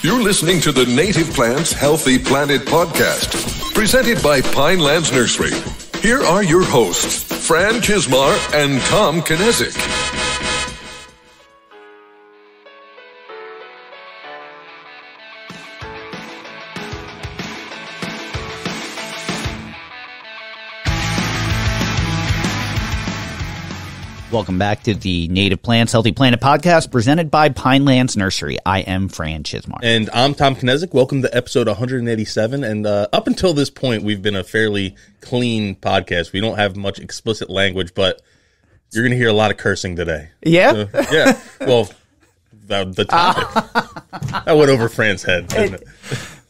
You're listening to the Native Plants Healthy Planet podcast, presented by Pinelands Nursery. Here are your hosts, Fran Chismar and Tom Knezik. Welcome back to the Native Plants Healthy Planet podcast presented by Pinelands Nursery. I am Fran Chismar. And I'm Tom Knezik. Welcome to episode 187. And up until this point, we've been a fairly clean podcast. We don't have much explicit language, but you're going to hear a lot of cursing today. Yeah? Yeah. Well, the topic. That went over Fran's head, didn't it?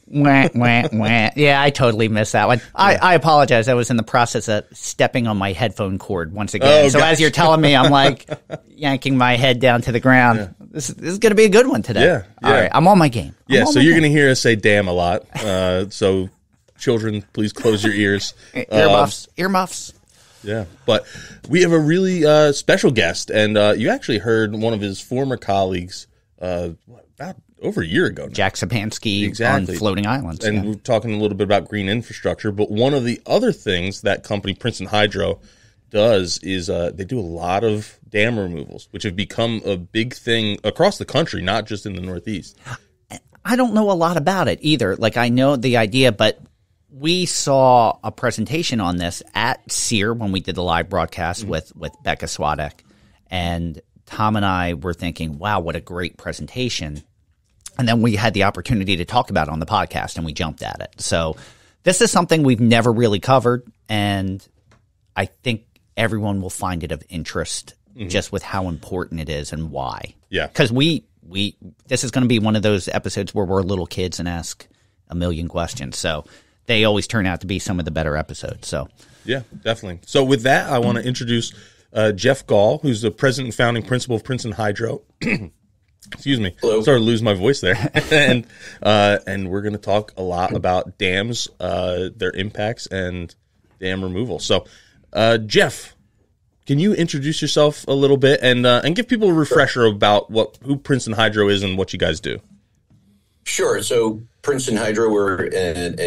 Wah, wah, wah. Yeah, I totally missed that one. I apologize. I was in the process of stepping on my headphone cord once again. So as you're telling me, I'm like yanking my head down to the ground. Yeah. This is going to be a good one today. Yeah. All right. I'm on my game. So you're going to hear us say damn a lot. So children, please close your ears. Earmuffs. Yeah. But we have a really special guest. And you actually heard one of his former colleagues about over a year ago now. Jack Sapansky on Floating Islands. And we're talking a little bit about green infrastructure. But one of the other things that company Princeton Hydro does is they do a lot of dam removals, which have become a big thing across the country, not just in the Northeast. I don't know a lot about it either. Like, I know the idea, but we saw a presentation on this at SEER when we did the live broadcast with Becca Swadek. And Tom and I were thinking, wow, what a great presentation. And then we had the opportunity to talk about it on the podcast, and we jumped at it. So this is something we've never really covered, and I think everyone will find it of interest just with how important it is and why. Yeah. Because this is going to be one of those episodes where we're little kids and ask a million questions. So they always turn out to be some of the better episodes. So yeah, definitely. So with that, I want to introduce Jeff Gall, who's the president and founding principal of Princeton Hydro. Excuse me. Hello. Started to lose my voice there. and we're going to talk a lot about dams, their impacts, and dam removal. So, Jeff, can you introduce yourself a little bit and give people a refresher about who Princeton Hydro is and what you guys do? Sure. So Princeton Hydro, we're an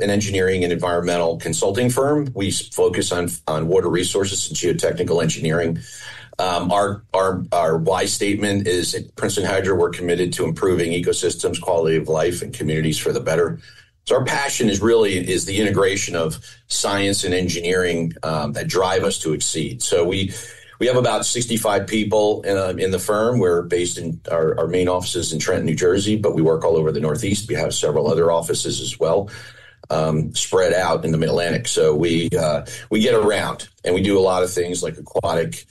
engineering and environmental consulting firm. We focus on water resources and geotechnical engineering. Our why statement is at Princeton Hydro, we're committed to improving ecosystems, quality of life, and communities for the better. So our passion is the integration of science and engineering that drive us to exceed. So we have about 65 people in the firm. We're based in our main offices in Trenton, New Jersey, but we work all over the Northeast. We have several other offices as well, spread out in the Mid-Atlantic. So we get around, and we do a lot of things like aquatic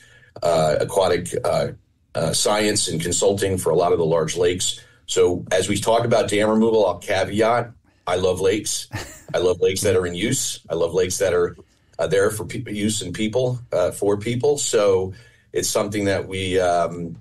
science and consulting for a lot of the large lakes. So as we talk about dam removal, I'll caveat, I love lakes. I love lakes that are in use. I love lakes that are there for use and people, for people. So it's something that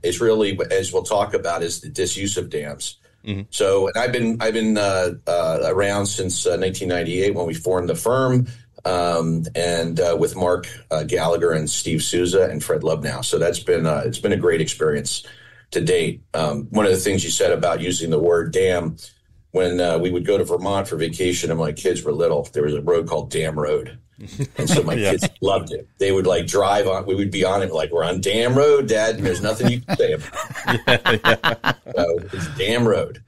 is really, as we'll talk about, is the disuse of dams. Mm-hmm. So and I've been around since 1998 when we formed the firm. And with Mark Gallagher and Steve Souza and Fred Lubnow. So it's been a great experience to date. One of the things you said about using the word dam, when we would go to Vermont for vacation and my kids were little, there was a road called Dam Road. And so my kids loved it. They would drive on, we would be on it we're on Dam Road, Dad, and there's nothing you can say about it. So it's Dam Road.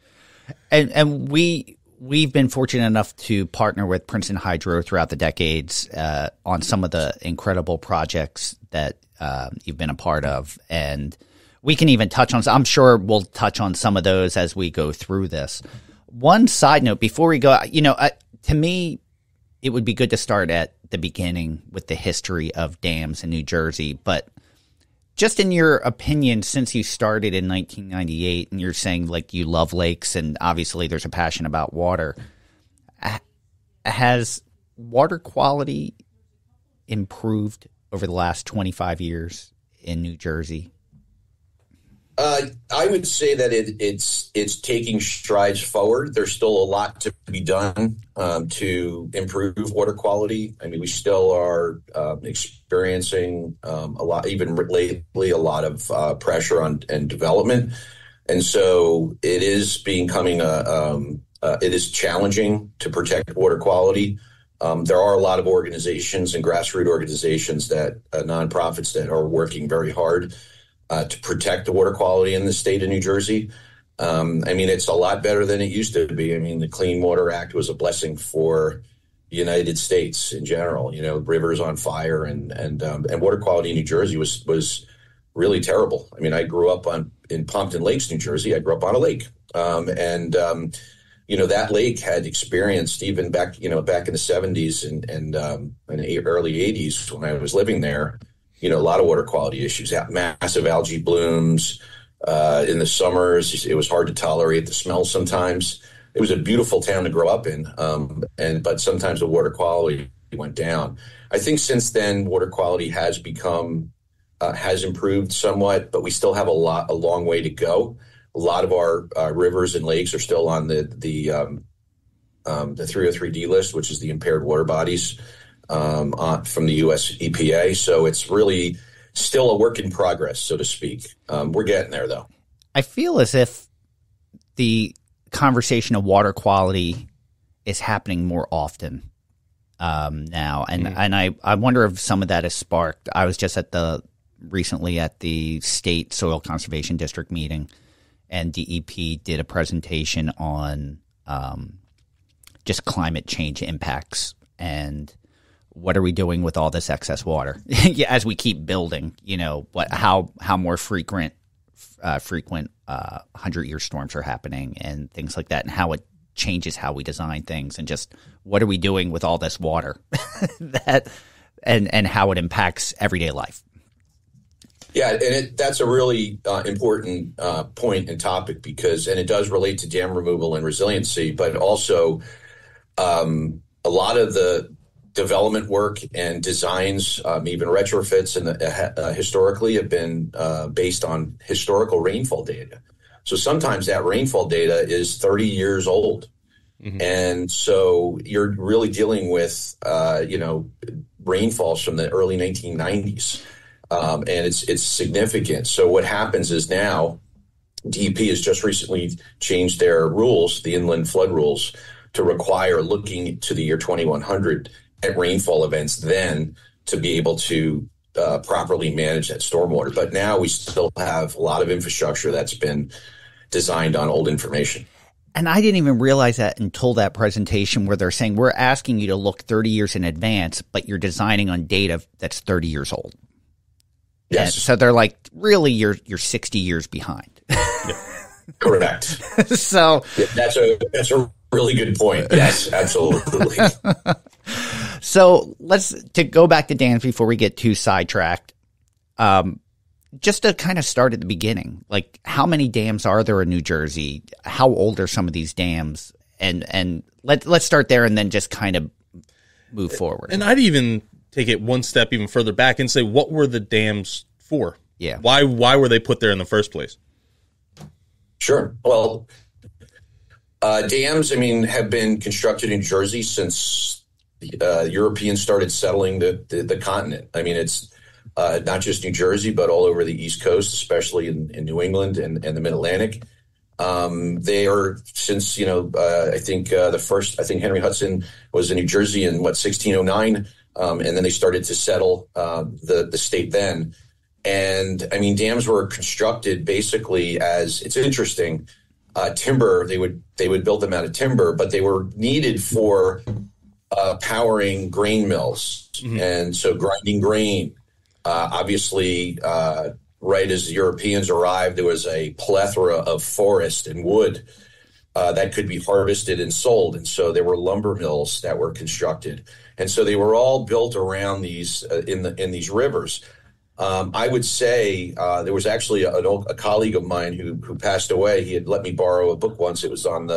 And we've been fortunate enough to partner with Princeton Hydro throughout the decades on some of the incredible projects that you've been a part of. And we can even touch on – I'm sure we'll touch on some of those as we go through this. One side note before we go, to me, it would be good to start at the beginning with the history of dams in New Jersey. But just in your opinion, since you started in 1998 and you're saying you love lakes and obviously there's a passion about water, has water quality improved over the last 25 years in New Jersey? I would say that it's taking strides forward. There's still a lot to be done to improve water quality. I mean, we still are experiencing a lot, even lately, a lot of pressure on and development. And so it is becoming it is challenging to protect water quality. There are a lot of organizations and grassroots organizations that nonprofits that are working very hard to protect the water quality in the state of New Jersey. I mean, it's a lot better than it used to be. I mean, the Clean Water Act was a blessing for the United States in general. You know, rivers on fire and water quality in New Jersey was really terrible. I mean, I grew up in Pompton Lakes, New Jersey. I grew up on a lake, you know, that lake had experienced even back in the 70s and early 80s when I was living there, you know, a lot of water quality issues, massive algae blooms in the summers. It was hard to tolerate the smell sometimes. It was a beautiful town to grow up in, but sometimes the water quality went down. I think since then, water quality has improved somewhat, but we still have a long way to go. A lot of our rivers and lakes are still on the 303D list, which is the impaired water bodies from the U.S. EPA. So it's really still a work in progress, so to speak. We're getting there, though. I feel as if the conversation of water quality is happening more often now, and I wonder if some of that is sparked. I was just recently at the State Soil Conservation District meeting. And DEP did a presentation on just climate change impacts and what are we doing with all this excess water as we keep building. You know, how more frequent 100-year storms are happening and things like that, and how it changes how we design things, and just what are we doing with all this water and how it impacts everyday life. Yeah, and that's a really important point and topic because it does relate to dam removal and resiliency, but also a lot of the development work and designs, even retrofits, and historically have been based on historical rainfall data. So sometimes that rainfall data is 30 years old, and so you're really dealing with rainfalls from the early 1990s. And it's significant. So what happens is now DEP has just recently changed their rules, the inland flood rules, to require looking to the year 2100 at rainfall events then to be able to properly manage that stormwater. But now we still have a lot of infrastructure that's been designed on old information. And I didn't even realize that until that presentation where they're saying we're asking you to look 30 years in advance, but you're designing on data that's 30 years old. Yes. And so they're like, really, you're 60 years behind. Correct. So that's a really good point. Yes, absolutely. So to go back to dams before we get too sidetracked. Just to kind of start at the beginning, like how many dams are there in New Jersey? How old are some of these dams? And let's start there and then just kind of move forward. And I'd even take it one step even further back and say, what were the dams for? Yeah. Why were they put there in the first place? Sure. Well, dams, have been constructed in Jersey since Europeans started settling the continent. It's not just New Jersey, but all over the East Coast, especially in New England and the Mid-Atlantic. They are since, I think Henry Hudson was in New Jersey in 1609. And then they started to settle the state then. And dams were constructed basically as, it's interesting, timber. They would build them out of timber, but they were needed for powering grain mills. And so grinding grain, obviously, right as the Europeans arrived, there was a plethora of forest and wood that could be harvested and sold. And so there were lumber mills that were constructed. And so they were all built around these in these rivers. I would say there was actually a colleague of mine who passed away. He had let me borrow a book once. It was on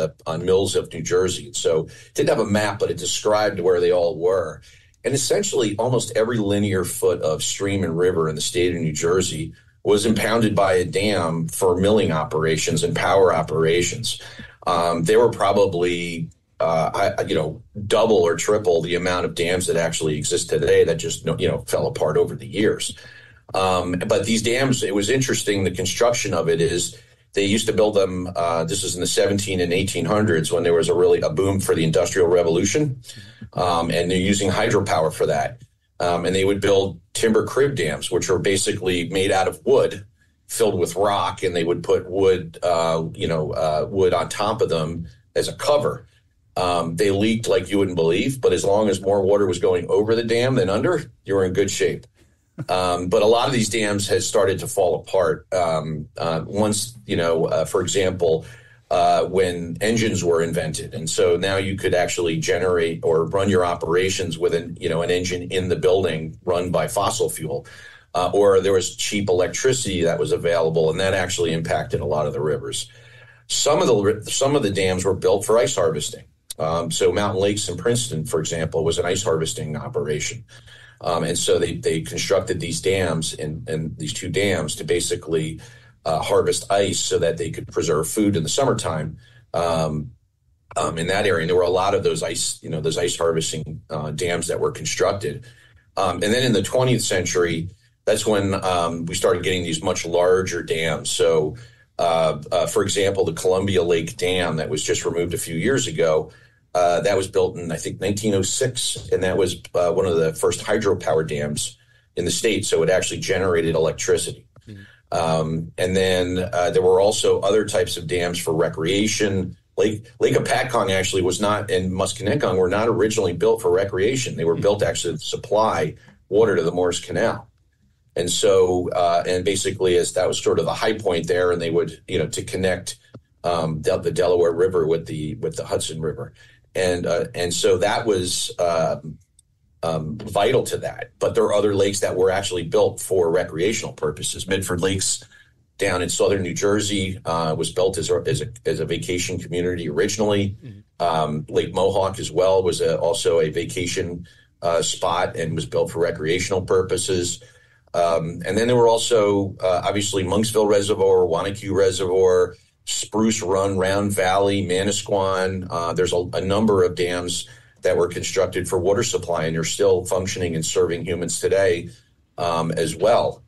mills of New Jersey. So it didn't have a map, but it described where they all were. And essentially, almost every linear foot of stream and river in the state of New Jersey was impounded by a dam for milling operations and power operations. There were probably double or triple the amount of dams that actually exist today that just fell apart over the years. But these dams, it was interesting. The construction of it is They used to build them. This was in the 17 and 1800s when there was a boom for the Industrial Revolution, and they're using hydropower for that. And they would build timber crib dams, which are basically made out of wood, filled with rock, and they would put wood on top of them as a cover. They leaked like you wouldn't believe, but as long as more water was going over the dam than under, you were in good shape. But a lot of these dams has started to fall apart once, for example, when engines were invented. And so now you could actually generate or run your operations with an engine in the building run by fossil fuel. Or there was cheap electricity that was available, and that actually impacted a lot of the rivers. Some of the dams were built for ice harvesting. So Mountain Lakes in Princeton, for example, was an ice harvesting operation. And so they constructed these dams and these two dams to basically harvest ice so that they could preserve food in the summertime in that area. And there were a lot of those ice harvesting dams that were constructed. And then in the 20th century, that's when we started getting these much larger dams. So, for example, the Columbia Lake Dam that was just removed a few years ago, that was built in, I think, 1906, and that was one of the first hydropower dams in the state, so it actually generated electricity. And then there were also other types of dams for recreation. Lake Apatcong actually was not, and Musconetcong were not originally built for recreation. They were built actually to supply water to the Morris Canal. And so, and basically, as that was sort of the high point there, and they would, to connect the Delaware River with the Hudson River, and so that was vital to that. But there are other lakes that were actually built for recreational purposes. Midford Lakes down in southern New Jersey was built as a vacation community originally. Lake Mohawk as well was also a vacation spot and was built for recreational purposes. And then there were also, obviously, Monksville Reservoir, Wanacue Reservoir, Spruce Run, Round Valley, Manasquan. There's a number of dams that were constructed for water supply, and they're still functioning and serving humans today as well.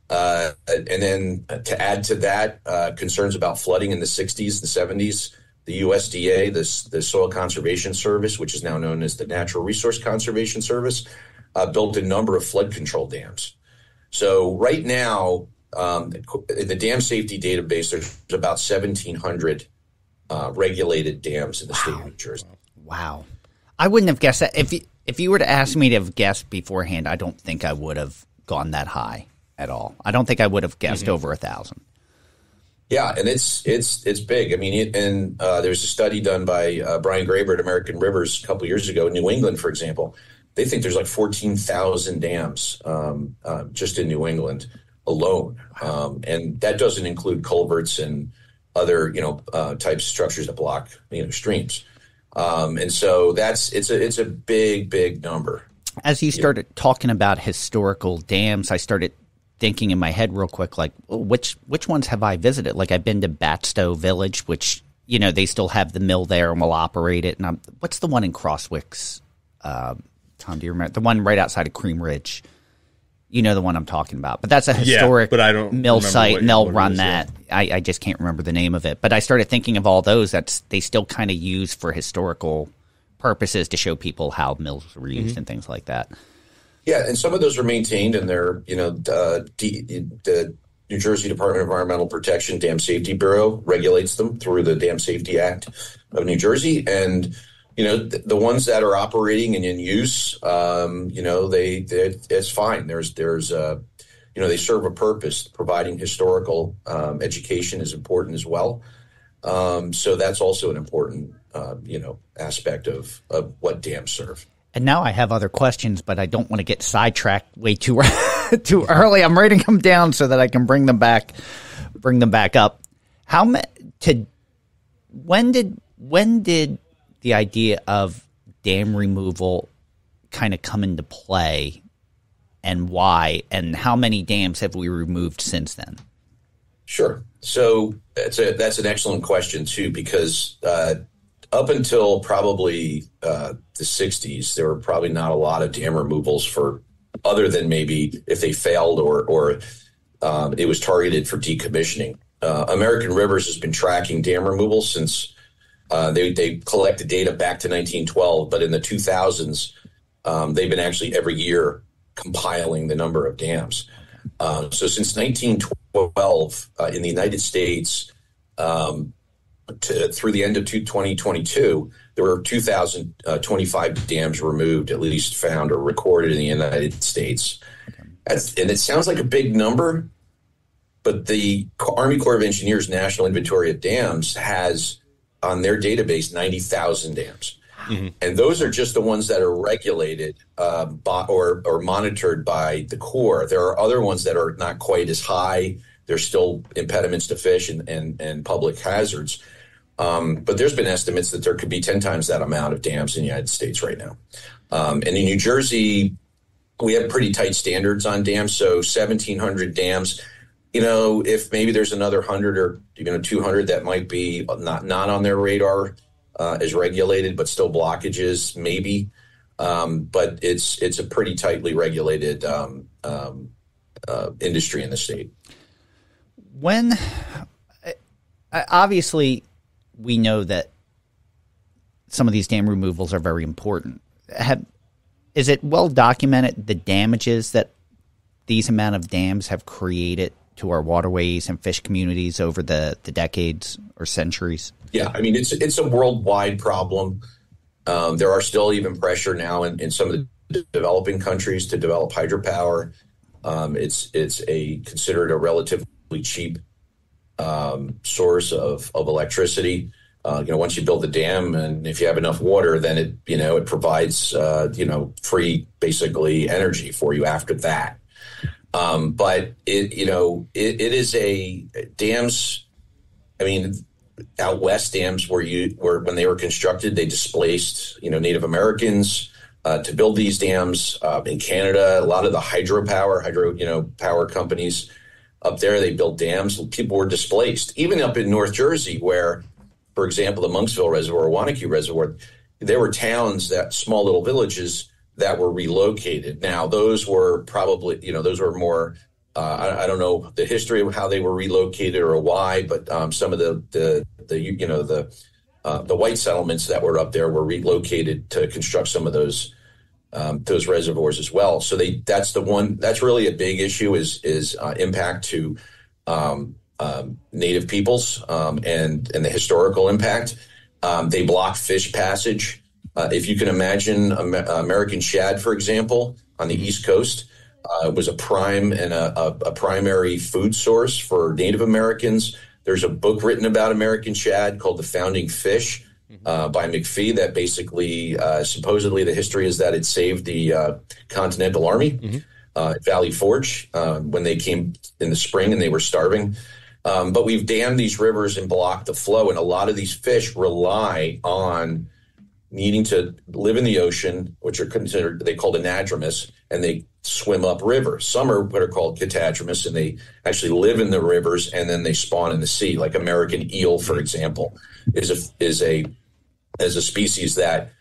And then to add to that, concerns about flooding in the 60s and 70s, the USDA, the Soil Conservation Service, which is now known as the Natural Resource Conservation Service, built a number of flood control dams. So right now, in the dam safety database, there's about 1,700 regulated dams in the state of New Jersey. Wow. I wouldn't have guessed that. If you were to ask me to have guessed beforehand, I don't think I would have gone that high at all. I don't think I would have guessed over 1,000. Yeah, and it's big. I mean, there's a study done by Brian Graber at American Rivers a couple of years ago in New England, for example. They think there's like 14,000 dams just in New England alone, and that doesn't include culverts and other types of structures that block streams. And so it's a big number. As you started talking about historical dams, I started thinking in my head real quick, like, which ones have I visited? Like, I've been to Batstow Village, which they still have the mill there and will operate it. And what's the one in Crosswicks? Tom, do you remember the one right outside of Cream Ridge? You know the one I'm talking about, but that's a historic but I don't mill site, and they'll run that. Yeah. I just can't remember the name of it. But I started thinking of all those that they still kind of use for historical purposes to show people how mills were used and things like that. Yeah, and some of those are maintained, and they're the New Jersey Department of Environmental Protection Dam Safety Bureau regulates them through the Dam Safety Act of New Jersey, and the ones that are operating and in use, it's fine. There's they serve a purpose. Providing historical education is important as well. So that's also an important, aspect of what dams serve. And now I have other questions, but I don't want to get sidetracked way too early. I'm writing them down so that I can bring them back up. When did the idea of dam removal kind of come into play, and why, and how many dams have we removed since then? Sure. So that's an excellent question too, because up until probably the 60s, there were probably not a lot of dam removals for other than maybe if they failed or it was targeted for decommissioning. American Rivers has been tracking dam removal since they collected data back to 1912, but in the 2000s, they've been actually every year compiling the number of dams. So since 1912 in the United States, through the end of 2022, there were 2,025 dams removed, at least found or recorded in the United States. And it sounds like a big number, but the Army Corps of Engineers National Inventory of Dams has on their database 90,000 dams. Mm-hmm. And those are just the ones that are regulated or monitored by the Corps. There are other ones that are not quite as high. There's still impediments to fish and public hazards. But there's been estimates that there could be 10 times that amount of dams in the United States right now. And in New Jersey, we have pretty tight standards on dams. So 1,700 dams, if maybe there's another 100 or 200 that might be not on their radar as regulated, but still blockages, maybe. But it's a pretty tightly regulated industry in the state. When obviously we know that some of these dam removals are very important. Is it well documented the damages that these amount of dams have created to our waterways and fish communities over the decades or centuries? Yeah, I mean, it's a worldwide problem. There are still even pressure now in some of the developing countries to develop hydropower. It's considered a relatively cheap source of electricity. Once you build the dam, and if you have enough water, then it provides free basically energy for you after that. But it is dams. I mean, out west, dams were when they were constructed, they displaced Native Americans to build these dams. In Canada, a lot of the hydro power companies up there, they built dams. People were displaced. Even up in North Jersey, where, for example, the Monksville Reservoir, Wanakee Reservoir, there were towns, small little villages that were relocated. Now, those were probably, those were more, I don't know the history of how they were relocated or why, but some of the white settlements that were up there were relocated to construct some of those reservoirs as well. So that's really a big issue is impact to native peoples and the historical impact. They block fish passage. If you can imagine American shad, for example, on the East Coast, was a prime and a primary food source for Native Americans. There's a book written about American shad called The Founding Fish by McPhee that basically, supposedly the history is that it saved the Continental Army at Valley Forge when they came in the spring and they were starving. But we've dammed these rivers and blocked the flow, and a lot of these fish rely on needing to live in the ocean, which are considered, they called anadromous, and they swim up rivers. Some are what are called catadromous, and they actually live in the rivers and then they spawn in the sea. Like American eel, for example, is a species that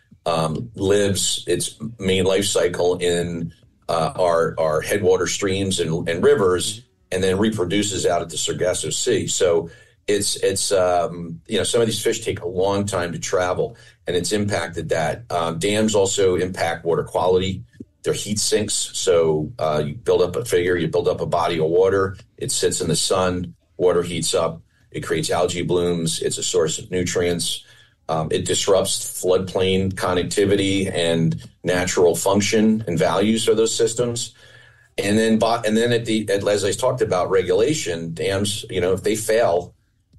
lives its main life cycle in our headwater streams and rivers, and then reproduces out at the Sargasso Sea. So it's some of these fish take a long time to travel, and it's impacted that. Dams also impact water quality. They're heat sinks. So you build up a body of water. It sits in the sun. Water heats up. It creates algae blooms. It's a source of nutrients. It disrupts floodplain connectivity and natural function and values of those systems. And then as I talked about regulation, dams, if they fail,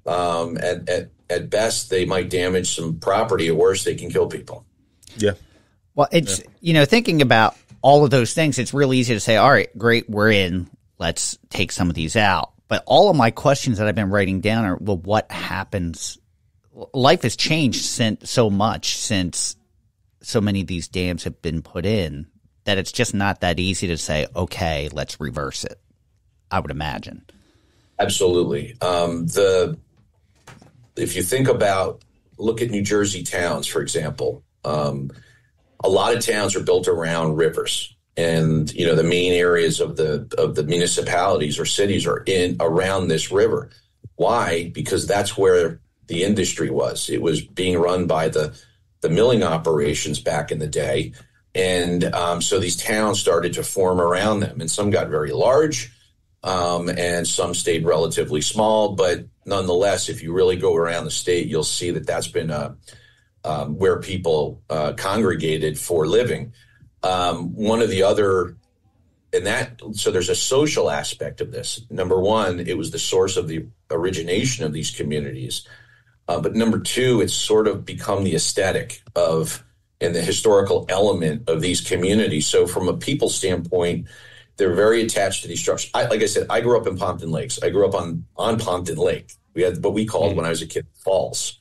at best, they might damage some property. At worst, they can kill people. Yeah. Well, it's, thinking about all of those things, it's really easy to say, all right, great, we're in. Let's take some of these out. But all of my questions that I've been writing down are, well, what happens? Life has changed so much since so many of these dams have been put in that it's just not that easy to say, okay, let's reverse it, I would imagine. Absolutely. If you think look at New Jersey towns, for example, a lot of towns are built around rivers, and the main areas of the municipalities or cities are around this river. Why? Because that's where the industry was. It was being run by the milling operations back in the day. And so these towns started to form around them, and some got very large, and some stayed relatively small. But nonetheless, if you really go around the state, you'll see that that's been where people congregated for living. One of the other, so there's a social aspect of this. Number one, it was the source of the origination of these communities. But number two, it's sort of become the aesthetic of and the historical element of these communities. So from a people standpoint, they're very attached to these structures. Like I said, I grew up in Pompton Lakes. I grew up on Pompton Lake. We had what we called when I was a kid falls.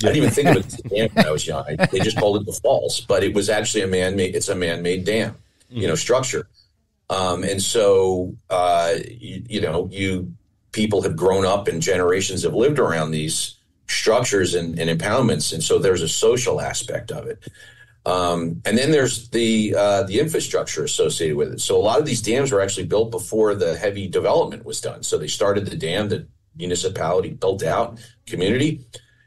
I didn't even think of it as a dam when I was young. They just called it the falls, but it was actually a man-made dam, structure. And so, people have grown up and generations have lived around these structures and impoundments. And so there's a social aspect of it. And then there's the infrastructure associated with it. So a lot of these dams were actually built before the heavy development was done. So they started the dam, the municipality built out community.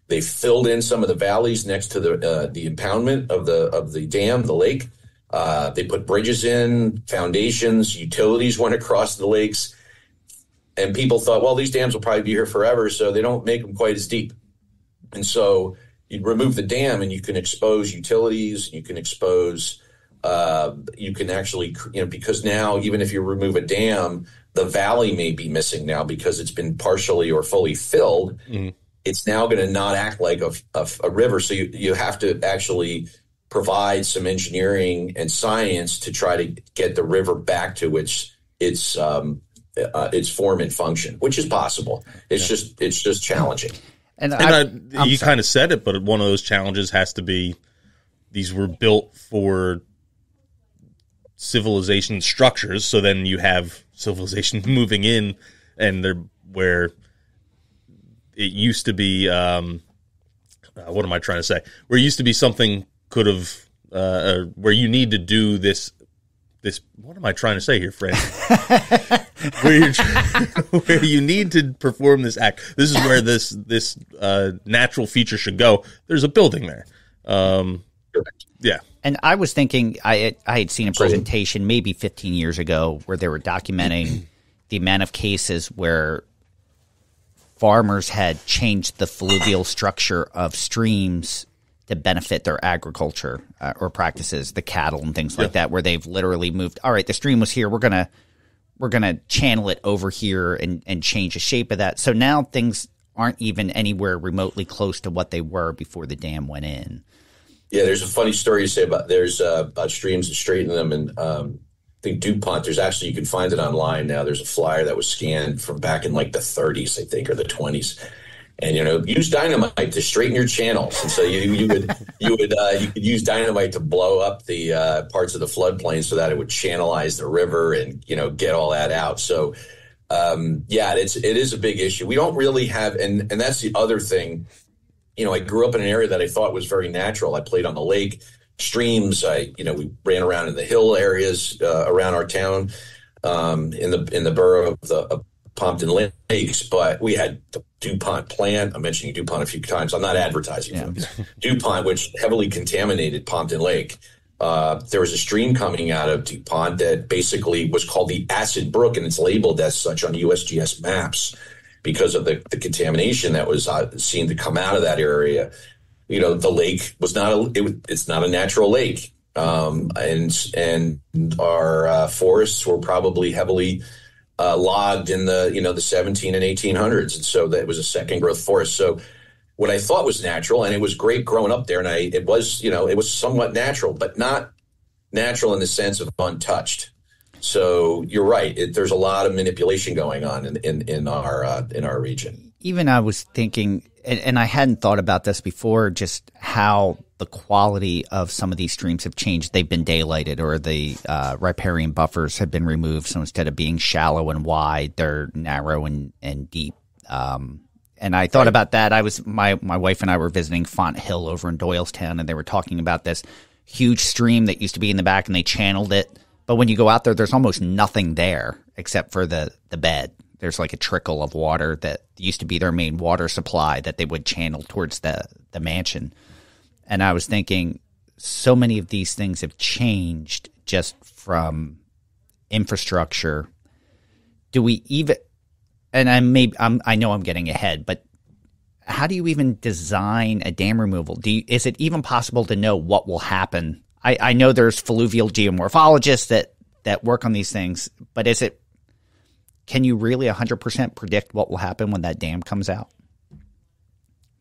They filled in some of the valleys next to the impoundment of the dam, the lake. They put bridges in, foundations, utilities went across the lakes. And people thought, well, these dams will probably be here forever, so they don't make them quite as deep. And so you remove the dam and you can expose utilities, you can expose, you can actually, because now even if you remove a dam, the valley may be missing now because it's been partially or fully filled. Mm-hmm. It's now going to not act like a river. So you have to actually provide some engineering and science to try to get the river back to its form and function, which is possible. It's just challenging. And you kind of said it, but one of those challenges has to be these were built for civilization structures. So then you have civilization moving in, and they're where it used to be. What am I trying to say? Where it used to be something could have where you need to do this. What am I trying to say here, Fran? where you need to perform this act. This is where this natural feature should go. There's a building there. Yeah. And I was thinking, I had seen a presentation maybe 15 years ago where they were documenting the amount of cases where farmers had changed the fluvial structure of streams to benefit their agriculture or practices, the cattle and things like that, where they've literally moved. All right, the stream was here. We're gonna channel it over here and change the shape of that. So now things aren't even anywhere remotely close to what they were before the dam went in. Yeah, there's a funny story to say about streams and straightening them, and I think DuPont. There's actually, you can find it online now. There's a flyer that was scanned from back in like the 30s, I think, or the 20s. And, use dynamite to straighten your channels. And so you could use dynamite to blow up the parts of the floodplain so that it would channelize the river and, get all that out. So, it is a big issue. We don't really have, and that's the other thing. I grew up in an area that I thought was very natural. I played on the lake, streams. We ran around in the hill areas around our town in the borough of Pompton Lakes, but we had the DuPont plant. I'm mentioning DuPont a few times. I'm not advertising for them. DuPont, which heavily contaminated Pompton Lake. There was a stream coming out of DuPont that basically was called the Acid Brook, and it's labeled as such on USGS maps because of the contamination that was seen to come out of that area. The lake was it's not a natural lake, and our forests were probably heavily logged in the 17 and 1800s. And so that was a second growth forest. So what I thought was natural, and it was great growing up there, and it was somewhat natural, but not natural in the sense of untouched. So you're right. There's a lot of manipulation going on in our region. Even I was thinking, and I hadn't thought about this before, just how the quality of some of these streams have changed. They've been daylighted, or the riparian buffers have been removed. So instead of being shallow and wide, they're narrow and deep. And I thought about that. My wife and I were visiting Font Hill over in Doylestown, and they were talking about this huge stream that used to be in the back, and they channeled it. But when you go out there, there's almost nothing there except for the bed, there's like a trickle of water that used to be their main water supply that they would channel towards the mansion. And I was thinking, so many of these things have changed just from infrastructure. Do we even, and I know I'm getting ahead, but how do you even design a dam removal? Is it even possible to know what will happen? I know there's fluvial geomorphologists that work on these things, but can you really 100% predict what will happen when that dam comes out?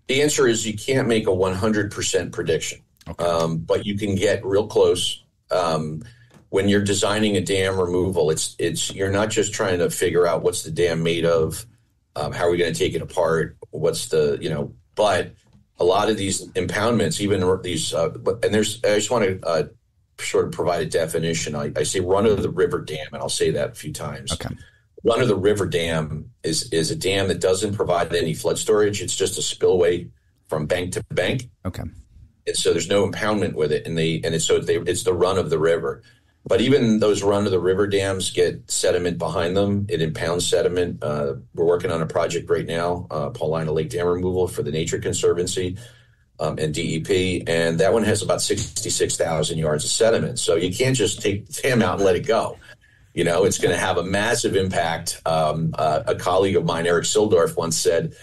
The answer is you can't make a 100% prediction, okay. But you can get real close. When you're designing a dam removal, you're not just trying to figure out what's the dam made of, how are we going to take it apart, but a lot of these impoundments, even these, I just want to sort of provide a definition. I say run-of-the-river dam, and I'll say that a few times. Okay. Run-of-the-river dam is a dam that doesn't provide any flood storage. It's just a spillway from bank to bank. Okay. And so there's no impoundment with it, it's the run of the river. But even those run-of-the-river dams get sediment behind them. It impounds sediment. We're working on a project right now, Paulina Lake Dam Removal for the Nature Conservancy and DEP, and that one has about 66,000 yards of sediment. So you can't just take the dam out and let it go. It's going to have a massive impact. A colleague of mine, Eric Sildorf, once said,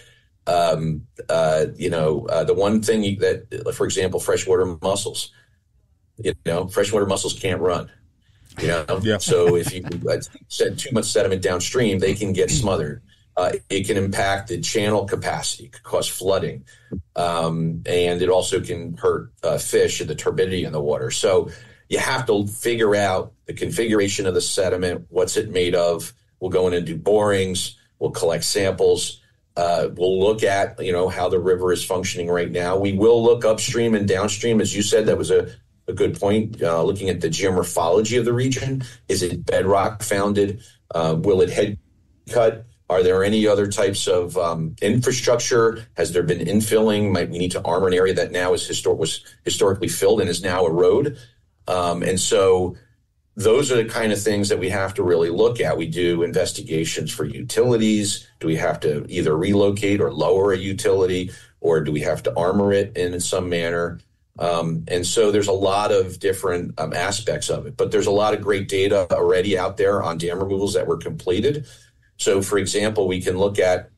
the one thing that, for example, freshwater mussels can't run. Yeah. So if you send too much sediment downstream, they can get smothered. It can impact the channel capacity, could cause flooding, and it also can hurt fish and the turbidity in the water. So you have to figure out the configuration of the sediment, what's it made of. We'll go in and do borings. We'll collect samples. We'll look at, how the river is functioning right now. We will look upstream and downstream. As you said, that was a good point, looking at the geomorphology of the region. Is it bedrock founded? Will it head cut? Are there any other types of infrastructure? Has there been infilling? Might we need to armor an area that now was historically filled and is now a road? And so those are the kind of things that we have to really look at. We do investigations for utilities. Do we have to either relocate or lower a utility, or do we have to armor it in some manner? And so there's a lot of different aspects of it, but there's a lot of great data already out there on dam removals that were completed. So, for example, we can look at,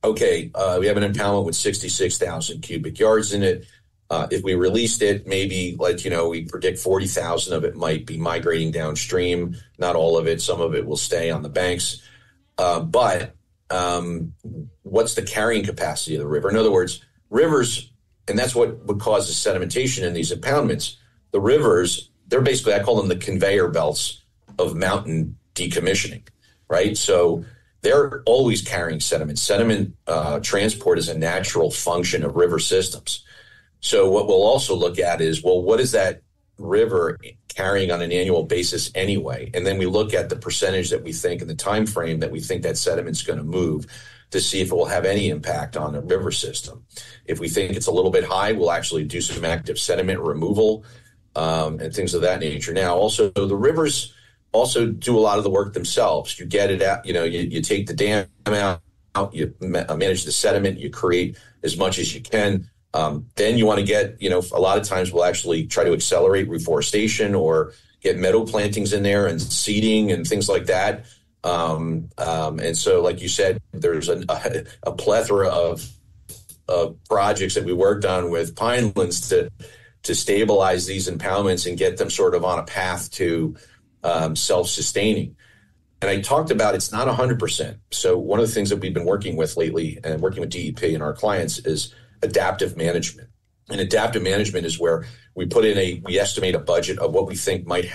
we have an impoundment with 66,000 cubic yards in it. If we released it, maybe we predict 40,000 of it might be migrating downstream. Not all of it. Some of it will stay on the banks. But what's the carrying capacity of the river? In other words, rivers, and that's what would cause the sedimentation in these impoundments. The rivers, they're basically, I call them the conveyor belts of mountain decommissioning, right? So they're always carrying sediment. Sediment transport is a natural function of river systems. So what we'll also look at is, what is that river carrying on an annual basis anyway? And then we look at the percentage that we think and the time frame that we think that sediment's going to move to see if it will have any impact on the river system. If we think it's a little bit high, we'll actually do some active sediment removal and things of that nature. Now, also, the rivers also do a lot of the work themselves. You get it out, you take the dam out, you manage the sediment, you create as much as you can. Then you want to get, a lot of times we'll actually try to accelerate reforestation or get meadow plantings in there and seeding and things like that. And so, like you said, there's a plethora of projects that we worked on with Pinelands to stabilize these impoundments and get them sort of on a path to self-sustaining. And I talked about it's not 100%. So one of the things that we've been working with lately and working with DEP and our clients is adaptive management. And adaptive management is where we put in we estimate a budget of what we think might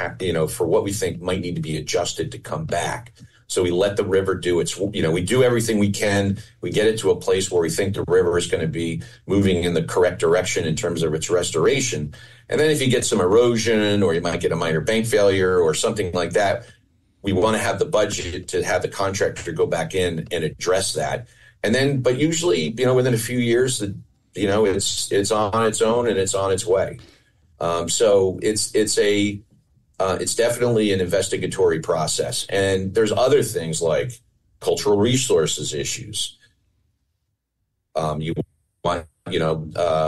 for what we think might need to be adjusted to come back. So we let the river do its, we do everything we can. We get it to a place where we think the river is going to be moving in the correct direction in terms of its restoration. And then if you get some erosion or you might get a minor bank failure or something like that, we want to have the budget to have the contractor go back in and address that. And then, but usually, within a few years, it's on its own and it's on its way. So it's definitely an investigatory process. And there's other things like cultural resources issues. You want,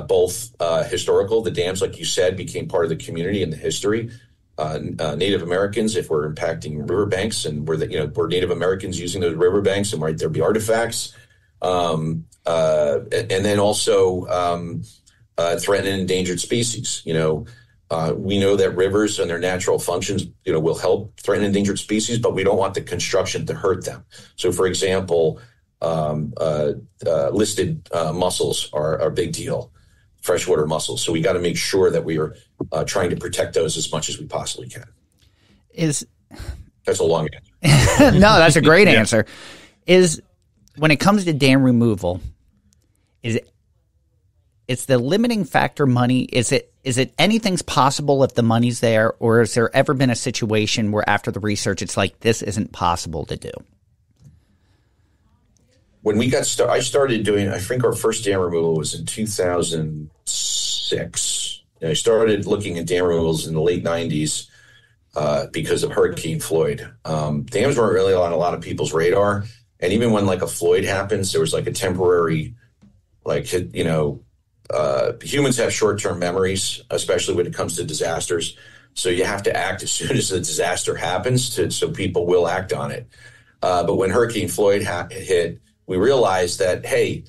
both historical. The dams, like you said, became part of the community and the history. Native Americans, if we're impacting riverbanks, and we're Native Americans using those riverbanks, and might there be artifacts, and then also threatened and endangered species. We know that rivers and their natural functions, will help threatened and endangered species, but we don't want the construction to hurt them. So, for example, listed mussels are a big deal, freshwater mussels. So we got to make sure that we are trying to protect those as much as we possibly can. That's a long answer. No, that's a great answer. When it comes to dam removal, it's the limiting factor money? Is it anything's possible if the money's there, or has there ever been a situation where after the research it's like this isn't possible to do? When we got started, I started doing, I think our first dam removal was in 2006. And I started looking at dam removals in the late 90s because of Hurricane Floyd. Dams weren't really on a lot of people's radar. And even when like a Floyd happens, there was like a temporary, humans have short-term memories, especially when it comes to disasters. So you have to act as soon as the disaster happens so people will act on it. But when Hurricane Floyd hit, we realized that, hey,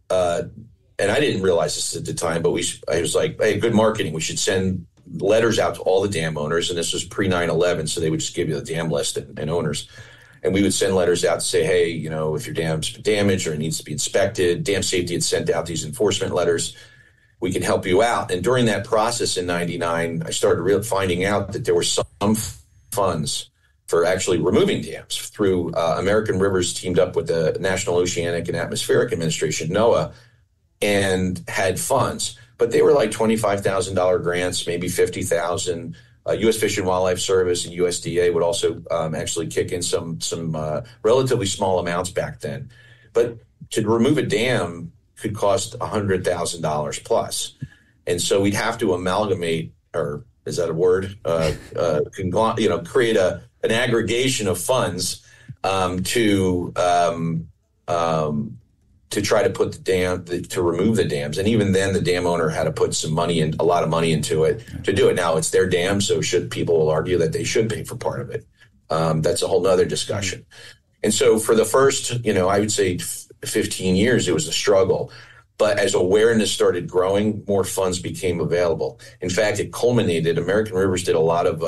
and I didn't realize this at the time, but I was like, hey, good marketing. We should send letters out to all the dam owners. And this was pre 9/11. So they would just give you the dam list and owners. And we would send letters out to say, hey, if your dam's been damaged or it needs to be inspected, Dam Safety had sent out these enforcement letters. We can help you out. And during that process in 99, I started finding out that there were some funds for actually removing dams through American Rivers teamed up with the National Oceanic and Atmospheric Administration, NOAA, and had funds. But they were like $25,000 grants, maybe $50,000. U.S. Fish and Wildlife Service and USDA would also actually kick in some relatively small amounts back then. But to remove a dam could cost $100,000 plus. And so we'd have to amalgamate, or is that a word? Create an aggregation of funds to try to put the dam, to remove the dams. And even then the dam owner had to put some money in, a lot of money into it to do it. Now it's their dam, so people will argue that they should pay for part of it. That's a whole nother discussion. And so for the first, I would say 15 years, it was a struggle. But as awareness started growing, more funds became available. In fact, it culminated, American Rivers did a lot of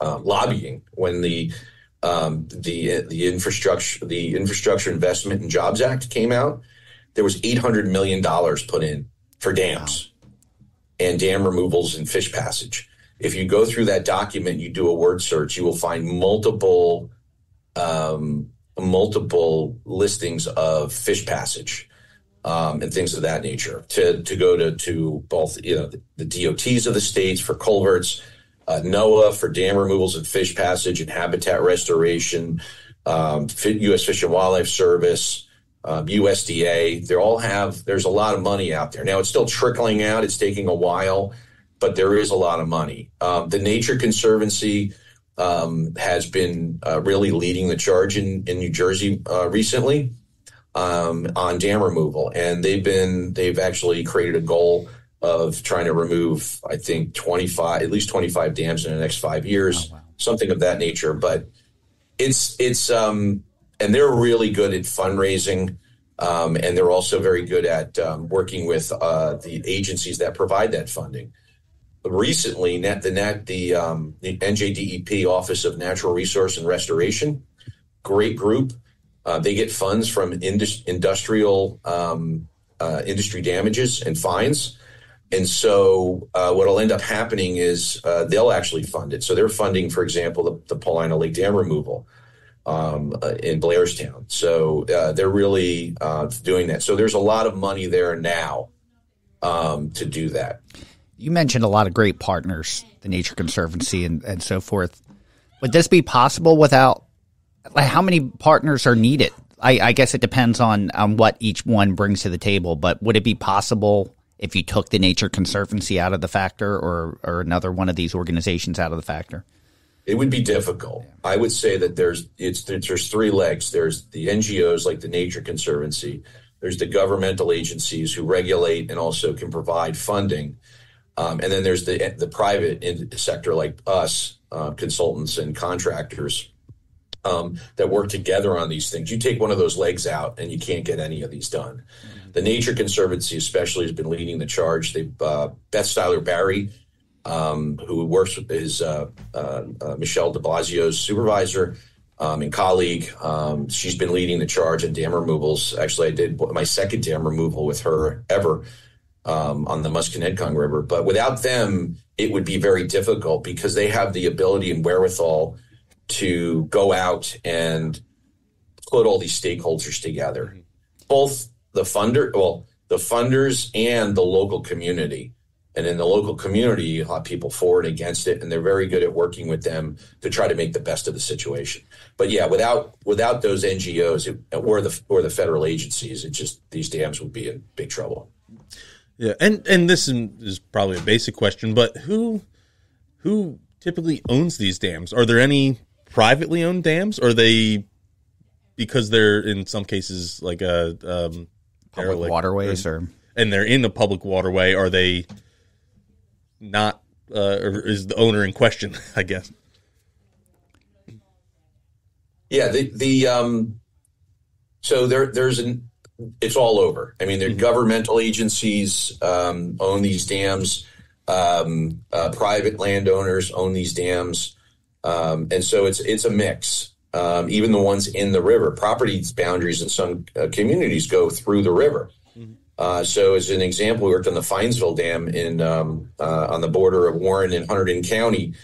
lobbying when the Infrastructure Investment and Jobs Act came out. There was $800 million put in for dams and dam removals and fish passage. If you go through that document, you do a word search, you will find multiple listings of fish passage and things of that nature to go to both the DOTs of the states for culverts, NOAA for dam removals and fish passage and habitat restoration, U.S. Fish and Wildlife Service, USDA. There's a lot of money out there. Now, it's still trickling out. It's taking a while, but there is a lot of money. The Nature Conservancy has been really leading the charge in New Jersey recently on dam removal. And they've actually created a goal of trying to remove, I think, at least 25 dams in the next 5 years, something of that nature. But it's and they're really good at fundraising, and they're also very good at working with the agencies that provide that funding. Recently, the NJDEP Office of Natural Resource and Restoration, great group. They get funds from industry damages and fines. And so what will end up happening is they'll actually fund it. So they're funding, for example, the Paulina Lake Dam removal in Blairstown. So they're really doing that. So there's a lot of money there now to do that. You mentioned a lot of great partners, the Nature Conservancy and so forth. Would this be possible without, how many partners are needed? I guess it depends on what each one brings to the table, but would it be possible if you took the Nature Conservancy out of the factor or another one of these organizations out of the factor? It would be difficult. I would say that there's three legs. There's the NGOs like the Nature Conservancy. There's the governmental agencies who regulate and also can provide funding. And then there's the private sector like us, consultants and contractors that work together on these things. You take one of those legs out and you can't get any of these done. The Nature Conservancy especially has been leading the charge. Beth Styler Barry, who works with Michelle de Blasio's supervisor and colleague. She's been leading the charge in dam removals. Actually, I did my second dam removal with her ever on the Musconetcong River. But without them, it would be very difficult because they have the ability and wherewithal to go out and put all these stakeholders together, both the funders and the local community. And in the local community, you have people for and against it, and they're very good at working with them to try to make the best of the situation. But yeah, without those NGOs or the federal agencies, these dams would be in big trouble. Yeah, and this is probably a basic question, but who typically owns these dams? Are there any privately owned dams? Or are they, because they're in some cases like public waterways, and they're in a public waterway, are they not, or is the owner in question, I guess? Yeah, so it's all over. I mean, governmental agencies own these dams, private landowners own these dams, and so it's a mix. Even the ones in the river, property boundaries in some communities go through the river. So as an example, we worked on the Finesville Dam on the border of Warren and Hunterdon County.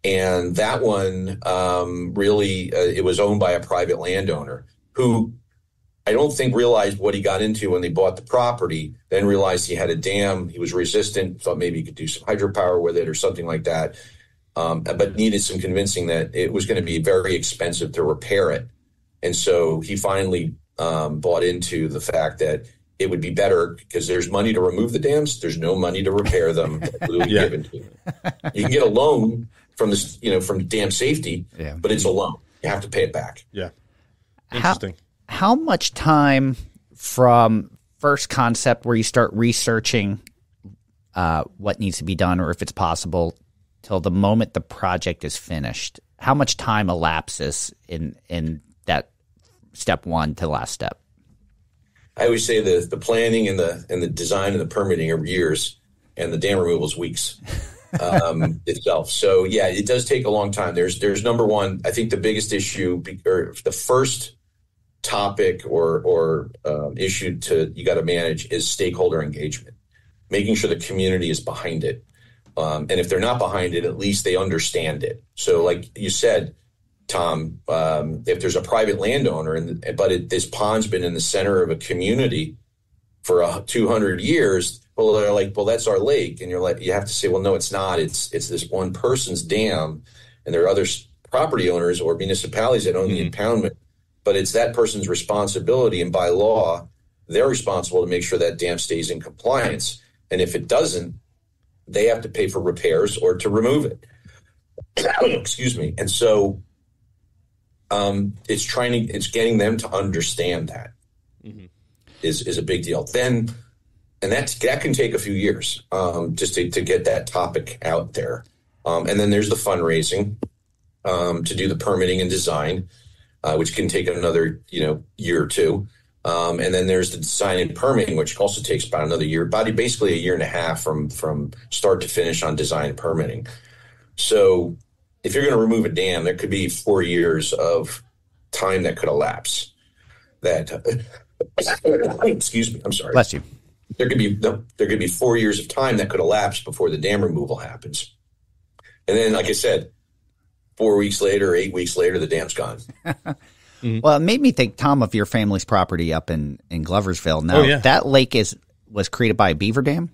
And that one really, it was owned by a private landowner who I don't think realized what he got into when they bought the property, then realized he had a dam. He was resistant, thought maybe he could do some hydropower with it or something like that, but needed some convincing that it was going to be very expensive to repair it. And so he finally bought into the fact that it would be better because there's money to remove the dams. There's no money to repair them. Given to you. You can get a loan from this, from dam safety, but it's a loan. You have to pay it back. Yeah. Interesting. How much time from first concept where you start researching what needs to be done or if it's possible till the moment the project is finished? How much time elapses in that step one to the last step? I always say the planning and the design and the permitting are years, and the dam removal is weeks itself. So yeah, it does take a long time. There's number one, I think the biggest issue or the first topic or issue you got to manage is stakeholder engagement, making sure the community is behind it. And if they're not behind it, at least they understand it. So like you said, Tom, if there's a private landowner but this pond's been in the center of a community for 200 years, well, they're like, well, that's our lake. And you have to say, well, no, it's not. It's this one person's dam, and there are other property owners or municipalities that own the impoundment. But it's that person's responsibility, and by law, they're responsible to make sure that dam stays in compliance. And if it doesn't, they have to pay for repairs or to remove it. Excuse me. And so it's getting them to understand that is a big deal. Then, and that can take a few years just to get that topic out there. And then there's the fundraising to do the permitting and design, which can take another year or two. And then there's the design and permitting, which also takes about another year, basically a year and a half from start to finish on design and permitting. So if you're going to remove a dam, there could be 4 years of time that could elapse. Excuse me, I'm sorry. Bless you. There could be 4 years of time that could elapse before the dam removal happens. And then, like I said, 4 weeks later, 8 weeks later, the dam's gone. Well, it made me think, Tom, of your family's property up in Gloversville. Now, that lake was created by a beaver dam?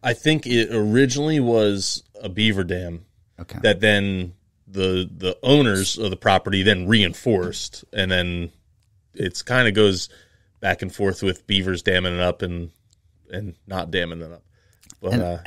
I think it originally was a beaver dam. Okay. That then the owners of the property then reinforced, and then it's kind of goes back and forth with beavers damming it up and not damming it up. But,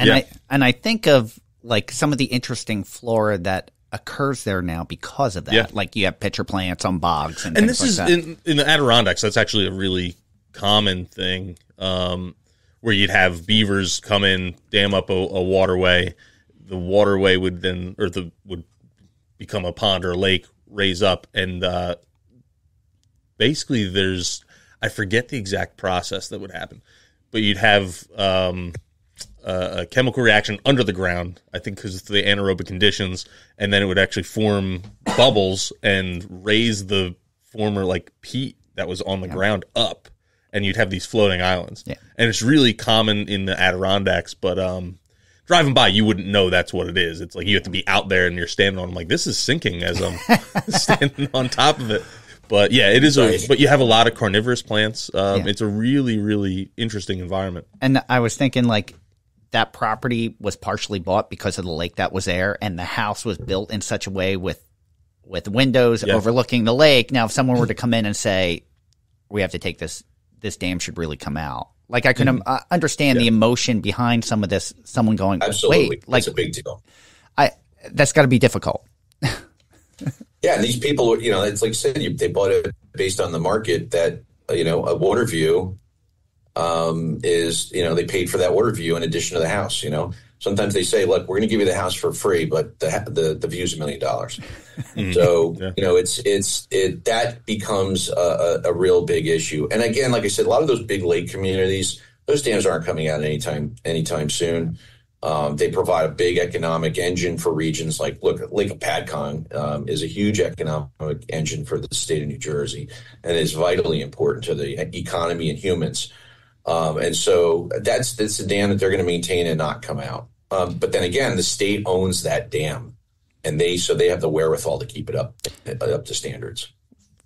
I think of like some of the interesting flora that occurs there now because of that. Yeah. Like you have pitcher plants on bogs and this things is like that. in the Adirondacks. That's actually a really common thing, where you'd have beavers come in, dam up a waterway. The waterway would would become a pond or a lake, raise up, and basically I forget the exact process that would happen, but you'd have a chemical reaction under the ground, I think because of the anaerobic conditions, and then it would actually form bubbles and raise the former like peat that was on the ground up, and you'd have these floating islands. Yeah. And it's really common in the Adirondacks, but driving by, you wouldn't know that's what it is. It's like you have to be out there and you're standing on. I'm like, this is sinking as I'm standing on top of it. But yeah, it is. But you have a lot of carnivorous plants. It's a really, really interesting environment. And I was thinking, like, that property was partially bought because of the lake that was there, and the house was built in such a way with windows overlooking the lake. Now, if someone were to come in and say, "We have to take this dam should really come out," like I can understand the emotion behind some of this. Someone going, absolutely, "Wait, like it's a big deal." That's got to be difficult. Yeah, and these people, it's like you said, they bought it based on the market that, a water view is, they paid for that water view in addition to the house. Sometimes they say, look, we're going to give you the house for free, but the view's $1 million. So, that becomes a real big issue. And again, like I said, a lot of those big lake communities, those dams aren't coming out anytime soon. They provide a big economic engine for regions like, look, Lake of Patcon is a huge economic engine for the state of New Jersey and is vitally important to the economy and humans. And so that's a dam that they're going to maintain and not come out. But then again, the state owns that dam, and they have the wherewithal to keep it up to standards.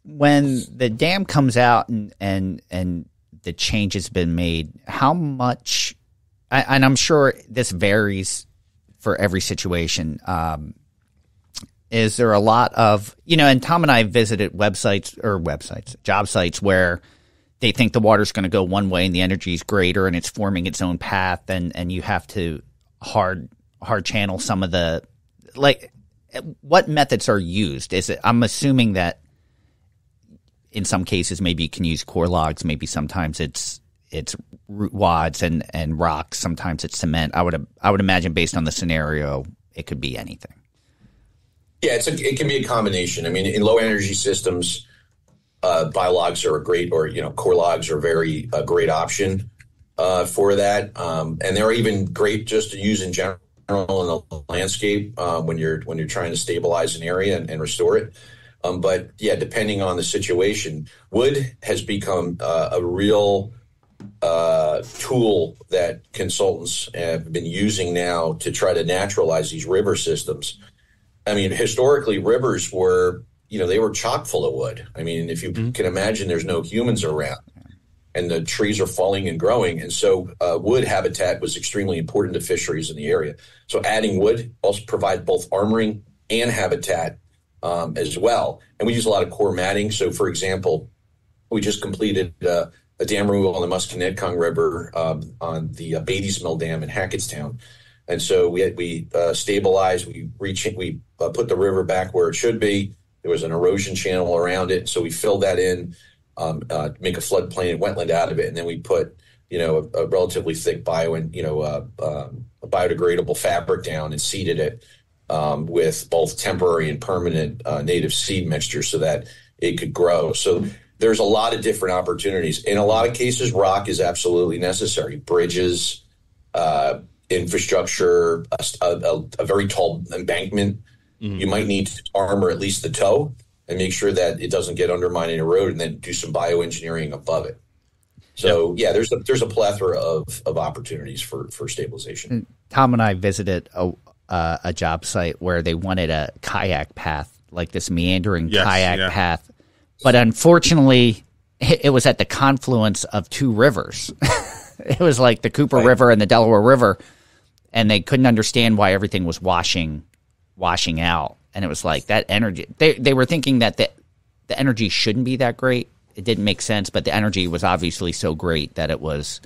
When the dam comes out and the change has been made, how much? And I'm sure this varies for every situation. Is there a lot of, and Tom and I visited job sites where they think the water's going to go one way and the energy is greater and it's forming its own path, and you have to hard channel some of the, like, what methods are used? I'm assuming that in some cases maybe you can use core logs, maybe sometimes it's root wads and rocks. Sometimes it's cement. I would imagine based on the scenario, it could be anything. Yeah, it can be a combination. I mean, in low energy systems, biologs are a great, or core logs are a great option for that, and they're even great just to use in general in the landscape when you're trying to stabilize an area and restore it. But yeah, depending on the situation, wood has become a real tool that consultants have been using now to try to naturalize these river systems. I mean, historically, rivers were, they were chock full of wood. I mean, if you can imagine, there's no humans around and the trees are falling and growing. And so wood habitat was extremely important to fisheries in the area. So adding wood also provides both armoring and habitat as well. And we use a lot of core matting. So, for example, we just completed a dam removal on the Musconetcong River on the Beatty's Mill Dam in Hackettstown. And so we stabilized, we put the river back where it should be. There was an erosion channel around it. So we filled that in, make a floodplain and wetland out of it. And then we put, a relatively thick a biodegradable fabric down and seeded it with both temporary and permanent native seed mixture so that it could grow. So there's a lot of different opportunities. In a lot of cases, rock is absolutely necessary. Bridges, infrastructure, a very tall embankment. You might need to armor at least the toe and make sure that it doesn't get undermined and erode, and then do some bioengineering above it. So there's a plethora of opportunities for stabilization. Tom and I visited a job site where they wanted a kayak path, like this meandering kayak path. But unfortunately, it was at the confluence of two rivers. It was like the Cooper River and the Delaware River, and they couldn't understand why everything was washing out. And it was like that energy. They were thinking that the energy shouldn't be that great. It didn't make sense, but the energy was obviously so great that it was,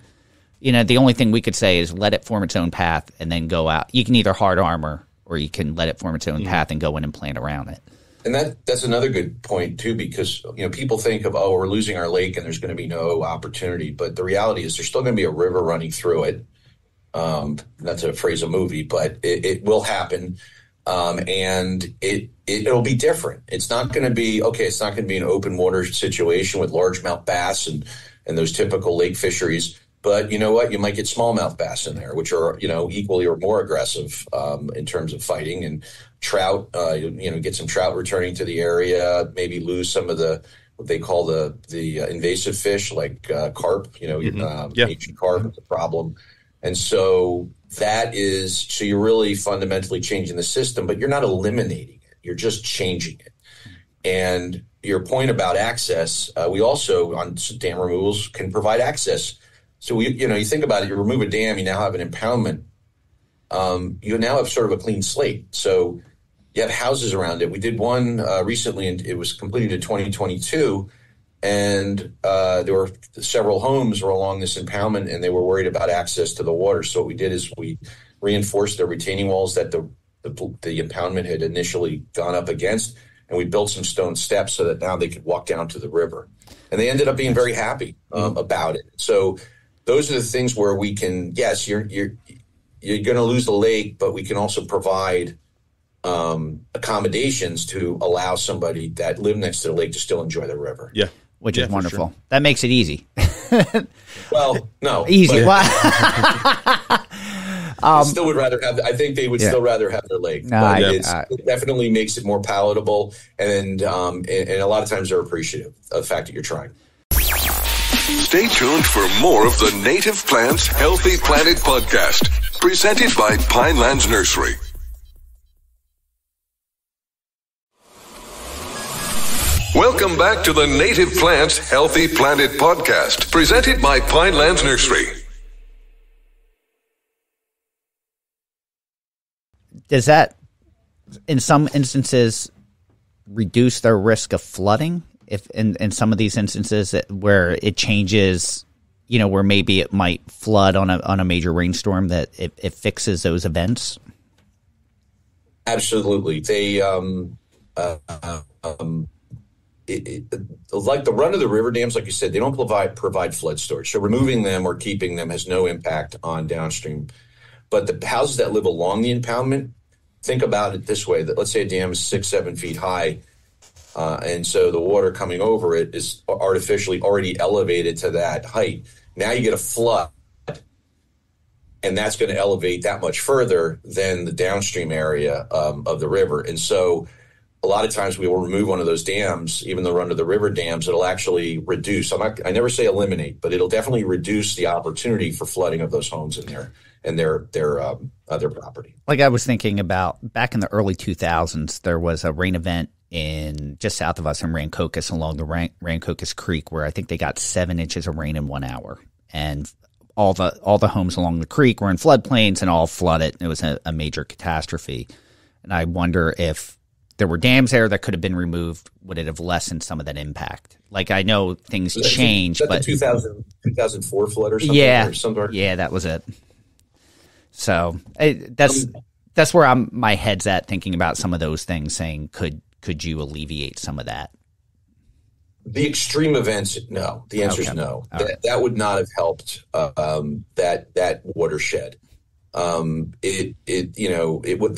the only thing we could say is let it form its own path and then go out. You can either hard armor or you can let it form its own path and go in and plant around it. And that's another good point too, because people think of, we're losing our lake and there's going to be no opportunity, but the reality is there's still going to be a river running through it. Not to phrase a movie, but it will happen, and it'll be different. It's not going to be It's not going to be an open water situation with largemouth bass and those typical lake fisheries. But you know what? You might get smallmouth bass in there, which are equally or more aggressive in terms of fighting, and trout. Get some trout returning to the area. Maybe lose some of what they call the invasive fish like carp. Asian carp is a problem, and so you're really fundamentally changing the system, but you're not eliminating it. You're just changing it. And your point about access, we also on dam removals can provide access. So you think about it, you remove a dam, you now have an impoundment. You now have sort of a clean slate. So you have houses around it. We did one recently, and it was completed in 2022. And there were several homes were along this impoundment, and they were worried about access to the water. So what we did is we reinforced the retaining walls that the impoundment had initially gone up against, and we built some stone steps so that now they could walk down to the river. And they ended up being very happy about it. So those are the things where we can, yes, you're going to lose the lake, but we can also provide accommodations to allow somebody that live next to the lake to still enjoy the river. Yeah. Which is wonderful. Sure. That makes it easy. Well, no. Easy. Still would rather have. I think they would still rather have their lake. No, it definitely makes it more palatable, and a lot of times they're appreciative of the fact that you're trying. Stay tuned for more of the Native Plants Healthy Planet podcast, presented by Pinelands Nursery. Welcome back to the Native Plants Healthy Planet podcast, presented by Pinelands Nursery. Does that, in some instances, reduce their risk of flooding? If in some of these instances where it changes, where maybe it might flood on a major rainstorm, that it fixes those events? Absolutely. They like the run of the river dams, like you said, they don't provide flood storage. So removing them or keeping them has no impact on downstream. But the houses that live along the impoundment, think about it this way: that let's say a dam is 6-7 feet high, and so the water coming over it is artificially already elevated to that height. Now you get a flood, and that's going to elevate that much further than the downstream area of the river. And so a lot of times we will remove one of those dams, even though under the river dams, it'll actually reduce. I never say eliminate, but it'll definitely reduce the opportunity for flooding of those homes in their other property. Like I was thinking about back in the early 2000s, there was a rain event just south of us in Rancocas along the Rancocas Creek, where I think they got 7 inches of rain in 1 hour, and all the homes along the creek were in floodplains and all flooded. It was a major catastrophe, and I wonder if there were dams there that could have been removed, would it have lessened some of that impact? Like, I know things change, but the 2004 flood or something? Yeah, that was it. So that's where my head's at, thinking about some of those things, saying could you alleviate some of that? The extreme events, no. The answer is no. That would not have helped that watershed. It would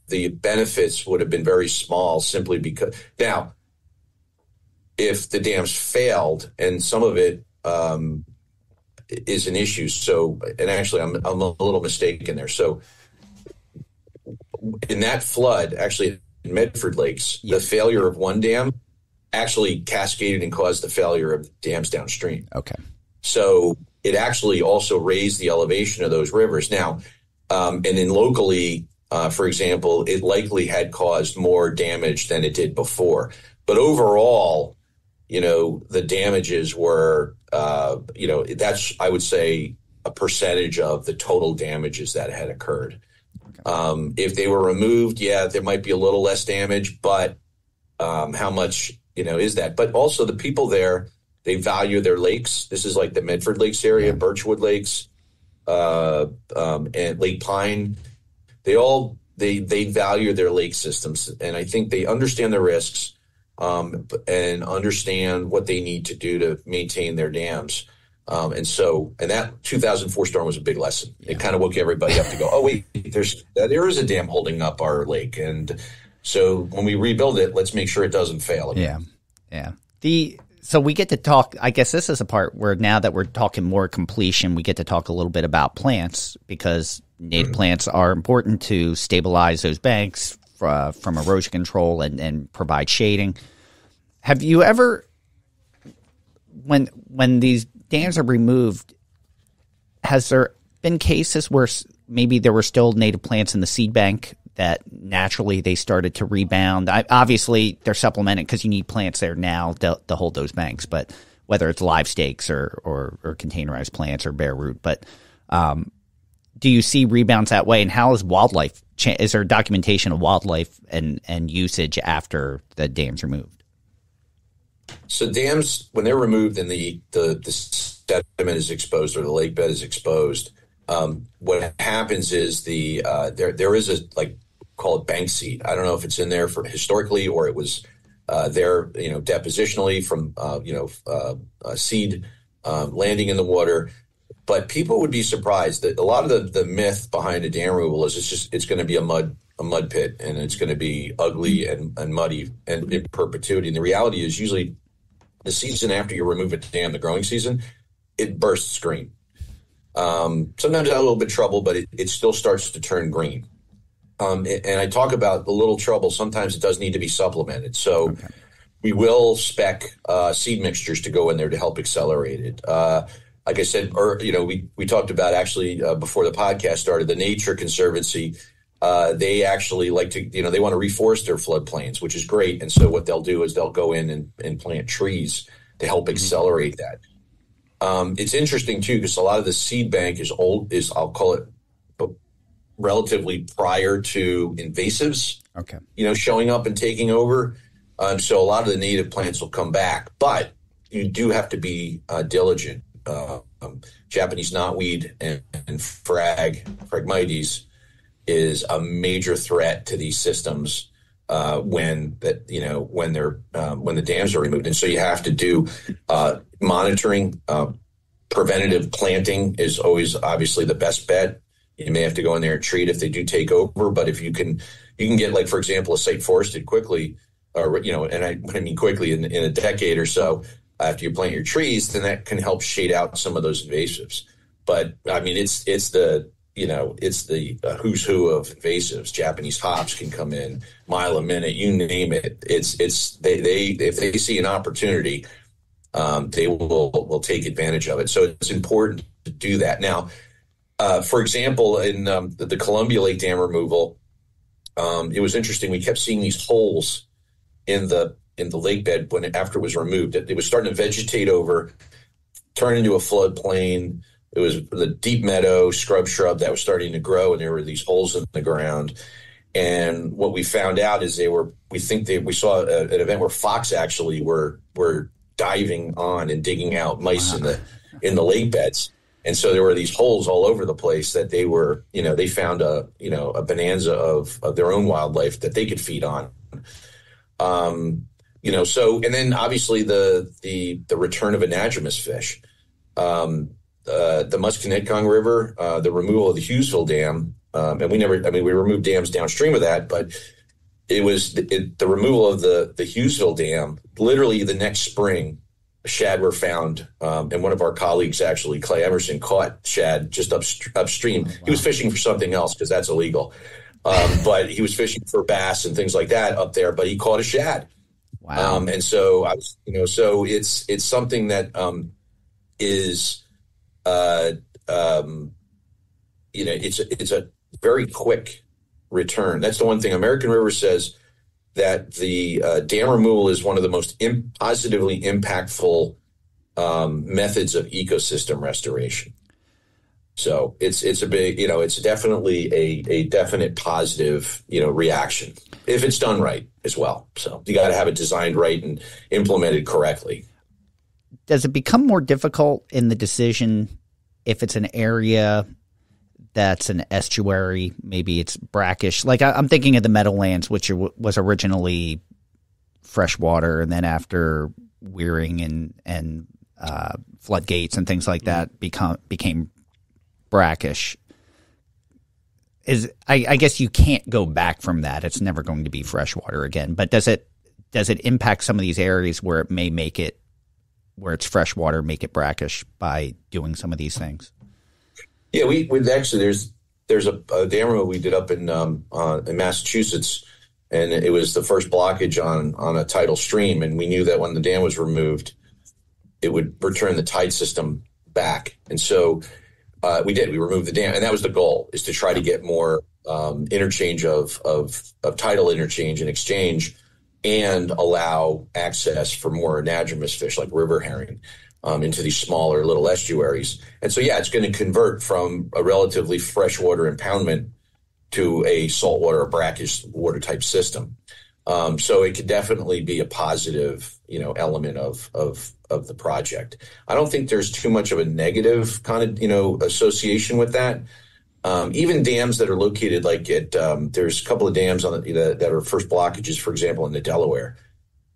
the benefits would have been very small, simply because now if the dams failed, and some of it is an issue. So, and actually I'm a little mistaken there. So in that flood, actually in Medford Lakes, the failure of one dam actually cascaded and caused the failure of dams downstream. Okay. So it actually also raised the elevation of those rivers. Now, and then locally, for example, it likely had caused more damage than it did before. But overall, the damages were, that's, I would say, a percentage of the total damages that had occurred. Okay. If they were removed, there might be a little less damage, but how much, is that? But also the people there, they value their lakes. This is like the Medford Lakes area, Birchwood Lakes, and Lake Pine. They all they value their lake systems, and I think they understand the risks and understand what they need to do to maintain their dams. And that 2004 storm was a big lesson. It kind of woke everybody up to go, oh, wait, there is a dam holding up our lake. And so when we rebuild it, let's make sure it doesn't fail again. Yeah. So we get to talk, I guess this is a part where now that we're talking more completion, we get to talk a little bit about plants, because native plants are important to stabilize those banks from erosion control and provide shading. Have you ever, when these dams are removed, has there been cases where maybe there were still native plants in the seed bank that naturally they started to rebound? Obviously, they're supplemented because you need plants there now to hold those banks, but whether it's live stakes or containerized plants or bare root. But do you see rebounds that way? And how is wildlife? Is there documentation of wildlife and usage after the dam's removed? So dams, when they're removed and the sediment is exposed or the lake bed is exposed, what happens is there is call it bank seed. I don't know if it's in there for historically or it was there, depositionally from seed landing in the water. But people would be surprised that a lot of the myth behind a dam removal is it's going to be a mud pit, and it's going to be ugly and muddy and in perpetuity. And the reality is usually the season after you remove a dam, the growing season, it bursts green. Sometimes a little bit trouble, but it still starts to turn green. And I talk about the little trouble. Sometimes it does need to be supplemented. So we will spec seed mixtures to go in there to help accelerate it. Like I said, we talked about actually before the podcast started, the Nature Conservancy. They actually like to, they want to reforest their floodplains, which is great. And so what they'll do is they'll go in and plant trees to help accelerate that. It's interesting too, because a lot of the seed bank is I'll call it relatively prior to invasives, showing up and taking over. So a lot of the native plants will come back, but you do have to be diligent. Japanese knotweed and Phragmites is a major threat to these systems when the dams are removed, and so you have to do monitoring. Preventative planting is always obviously the best bet. You may have to go in there and treat if they do take over, but if you can get, like, for example, a site forested quickly, or and I mean quickly in a decade or so after you plant your trees, then that can help shade out some of those invasives. But I mean, it's the who's who of invasives. Japanese hops can come in, mile a minute, you name it. They if they see an opportunity, they will take advantage of it. So it's important to do that. Now, for example, in the Columbia Lake Dam removal, it was interesting. We kept seeing these holes in the lake bed after it was removed. It was starting to vegetate over, turn into a floodplain. It was the deep meadow shrub that was starting to grow, and there were these holes in the ground. And what we found out is we saw an event where fox actually were diving on and digging out mice in the lake beds. And so there were these holes all over the place that they were, they found a bonanza of their own wildlife that they could feed on. So, and then obviously the return of anadromous fish. The Musconetcong River, the removal of the Hughesville Dam, and we removed dams downstream of that, but it was the removal of the Hughesville Dam. Literally the next spring, shad were found, and one of our colleagues, actually, Clay Emerson, caught shad just upstream. Oh, wow. He was fishing for something else because that's illegal, but he was fishing for bass and things like that up there. But he caught a shad. Wow! And so so it's something that is. It's a very quick return. That's the one thing American River says, that the dam removal is one of the most positively impactful methods of ecosystem restoration. So it's a big, it's definitely a definite positive, reaction if it's done right as well. So you got to have it designed right and implemented correctly. Does it become more difficult in the decision if it's an area that's an estuary, maybe it's brackish. Like I'm thinking of the Meadowlands, which was originally freshwater, and then after weiring and floodgates and things like that became brackish. I guess you can't go back from that. It's never going to be freshwater again. But does it impact some of these areas where it may make it, where it's freshwater, make it brackish by doing some of these things? Yeah, we actually there's a dam removal we did up in Massachusetts, and it was the first blockage on a tidal stream, and we knew that when the dam was removed, it would return the tide system back, and so we removed the dam, and that was the goal, is to try to get more interchange of tidal interchange and exchange, and allow access for more anadromous fish like river herring into these smaller little estuaries. And so, yeah, it's going to convert from a relatively freshwater impoundment to a saltwater or brackish water type system. So it could definitely be a positive, element of the project. I don't think there's too much of a negative kind of, association with that. Even dams that are located like there's a couple of dams that are first blockages, for example, in the Delaware.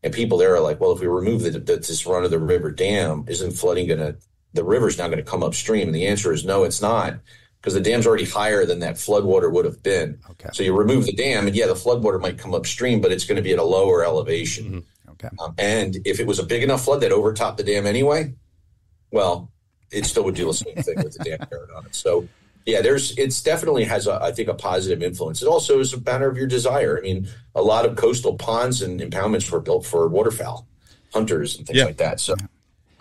And people there are like, well, if we remove this run of the river dam, isn't flooding the river's now going to come upstream? And the answer is no, it's not, because the dam's already higher than that floodwater would have been. Okay. So you remove the dam, and yeah, the floodwater might come upstream, but it's going to be at a lower elevation. Mm-hmm. Okay. And if it was a big enough flood that overtopped the dam anyway, well, it still would do the same thing with the dam carried on it. So, yeah, it's definitely has I think a positive influence. It also is a matter of your desire. I mean, a lot of coastal ponds and impoundments were built for waterfowl, hunters, and things like that. So,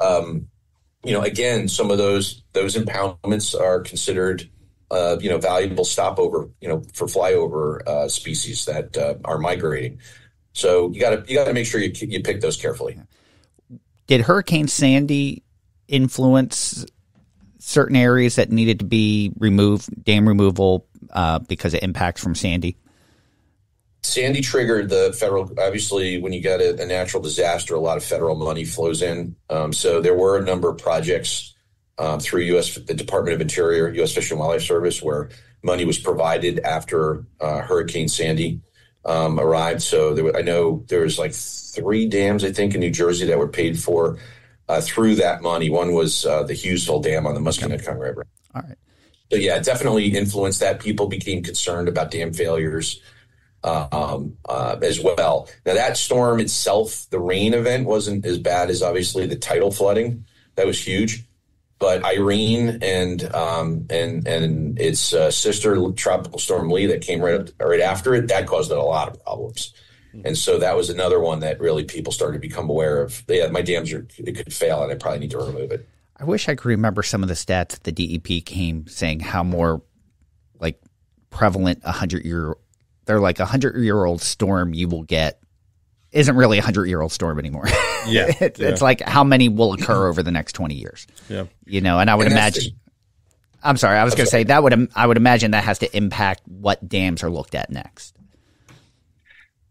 again, some of those impoundments are considered, valuable stopover, for flyover species that are migrating. So you got to make sure you pick those carefully. Did Hurricane Sandy influence certain areas that needed to be removed, dam removal, because of impacts from Sandy? Sandy triggered the federal, obviously, when you got a natural disaster, a lot of federal money flows in. So there were a number of projects through the Department of Interior, U.S. Fish and Wildlife Service, where money was provided after Hurricane Sandy arrived. So I know there was like 3 dams, I think, in New Jersey that were paid for through that money. One was the Hughesville Dam on the Musconetcong River. All right. So, yeah, it definitely influenced that. People became concerned about dam failures as well. Now, that storm itself, the rain event, wasn't as bad as obviously the tidal flooding. That was huge. But Irene and its sister, Tropical Storm Lee, that came right after it, that caused a lot of problems. And so that was another one that really people started to become aware of. Yeah, my dams it could fail, and I probably need to remove it. I wish I could remember some of the stats that the DEP came saying how more like prevalent 100-year-old storm you will get isn't really a 100-year-old storm anymore. Yeah, it's like how many will occur over the next 20 years. Yeah, and I would imagine. I'm sorry, I was going to say that I would imagine that has to impact what dams are looked at next.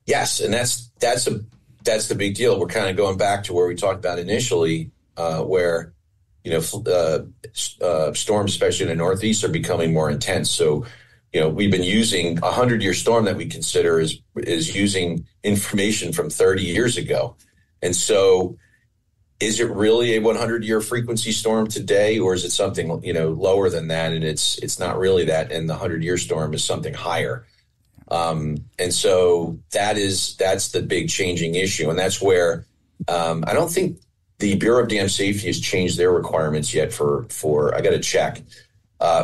Yes, and that's the big deal. We're kind of going back to where we talked about initially, where storms, especially in the Northeast, are becoming more intense. So, we've been using a 100-year storm that we consider is using information from 30 years ago, and so is it really a 100-year frequency storm today, or is it something lower than that? And it's not really that, and the 100-year storm is something higher. And so that's the big changing issue. And that's where, I don't think the Bureau of Dam Safety has changed their requirements yet for I got to check,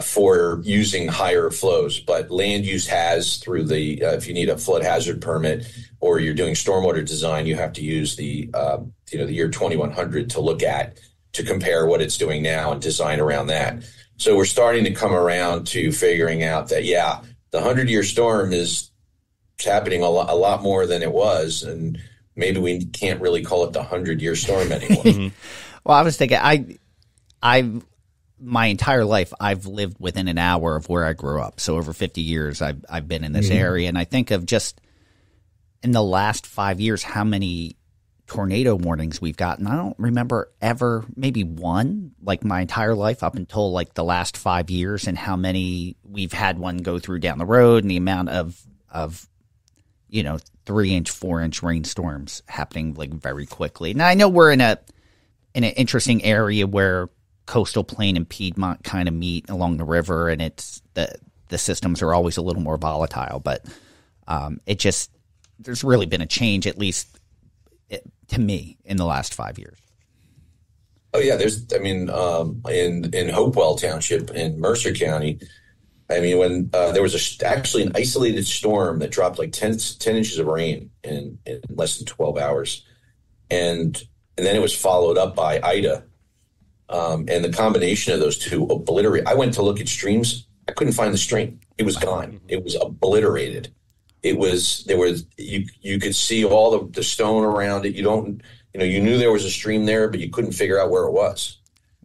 for using higher flows, but land use has through the, if you need a flood hazard permit or you're doing stormwater design, you have to use the year 2100 to compare what it's doing now and design around that. So we're starting to come around to figuring out that, the 100-year storm is happening a lot more than it was, and maybe we can't really call it the 100-year storm anymore. Well, I was thinking, my entire life, I've lived within an hour of where I grew up. So over 50 years, I've been in this area, and I think of just in the last 5 years, how many tornado warnings we've gotten. I don't remember ever, maybe one, like my entire life up until like the last 5 years, and how many we've had one go through down the road, and the amount of 3-inch, 4-inch rainstorms happening like very quickly. Now I know we're in an interesting area where coastal plain and Piedmont kind of meet along the river, and it's the systems are always a little more volatile, but there's really been a change, at least to me, in the last 5 years. Oh yeah, in Hopewell Township in Mercer County, when there was actually an isolated storm that dropped like 10 inches of rain in less than 12 hours, and then it was followed up by Ida, and the combination of those two obliterated. I went to look at streams. I couldn't find the stream. It was gone. It was obliterated. You could see all the stone around it. You knew there was a stream there, but you couldn't figure out where it was.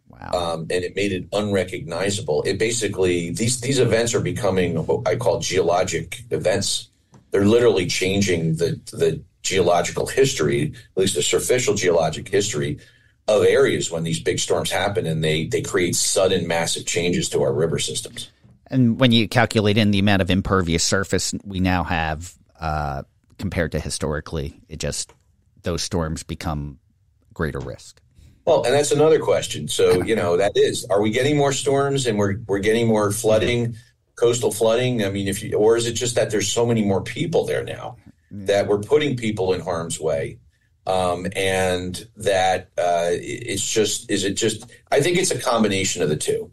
Wow. And it made it unrecognizable. It basically, these events are becoming what I call geologic events. They're literally changing the geological history, at least the superficial geologic history of areas when these big storms happen, and they create sudden massive changes to our river systems. And when you calculate in the amount of impervious surface we now have compared to historically, those storms become greater risk. Well, and that's another question. So, are we getting more storms and we're getting more flooding, coastal flooding? Or is it just that there's so many more people there now that we're putting people in harm's way? And that I think it's a combination of the two.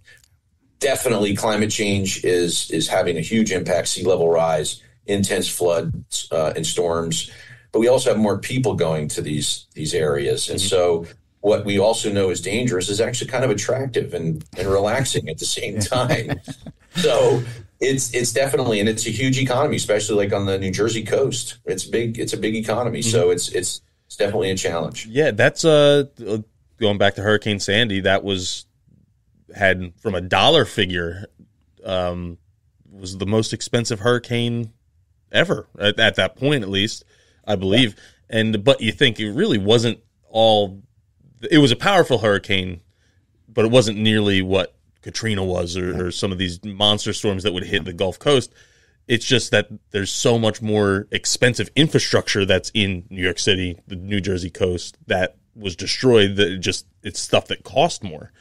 Definitely climate change is having a huge impact, sea level rise, intense floods and storms. But we also have more people going to these areas. And so what we also know is dangerous is actually kind of attractive and relaxing at the same time. So it's definitely, and it's a huge economy, especially like on the New Jersey coast. It's a big economy. So it's definitely a challenge. Yeah, that's going back to Hurricane Sandy, that had from a dollar figure was the most expensive hurricane ever at that point, at least, I believe. Yeah. But you think it really wasn't it was a powerful hurricane, but it wasn't nearly what Katrina was or some of these monster storms that would hit the Gulf Coast. It's just that there's so much more expensive infrastructure that's in New York City, the New Jersey coast, that was destroyed. It's stuff that cost more.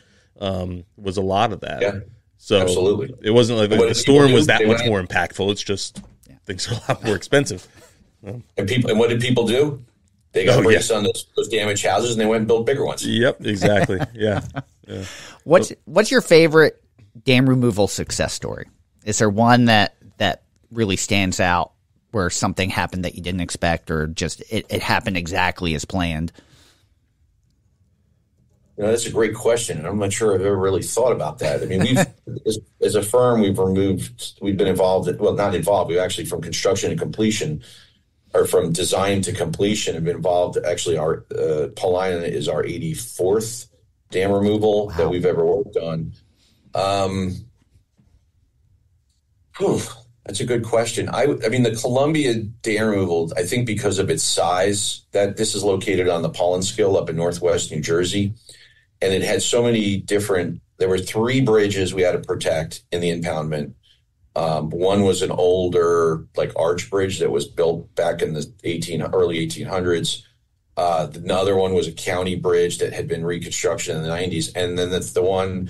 Was a lot of that. Yeah, so absolutely. It wasn't like the storm was that much more impactful. It's just things are a lot more expensive. And what did people do? They got brakes on those damaged houses, and they went and built bigger ones. Yep, exactly. Yeah. What's your favorite dam removal success story? Is there one that really stands out where something happened that you didn't expect, or just it happened exactly as planned? That's a great question, and I'm not sure I've ever really thought about that. We've, as a firm, we've been involved. Not involved. We've actually, from construction to completion, or from design to completion, have been involved. Actually, our Pinelands is our 84th dam removal that we've ever worked on. That's a good question. The Columbia dam removal, I think because of its size, that this is located on the Pinelands up in northwest New Jersey. And it had so many there were 3 bridges we had to protect in the impoundment. One was an older, arch bridge that was built back in the early 1800s. Another one was a county bridge that had been reconstructed in the 90s. And then the one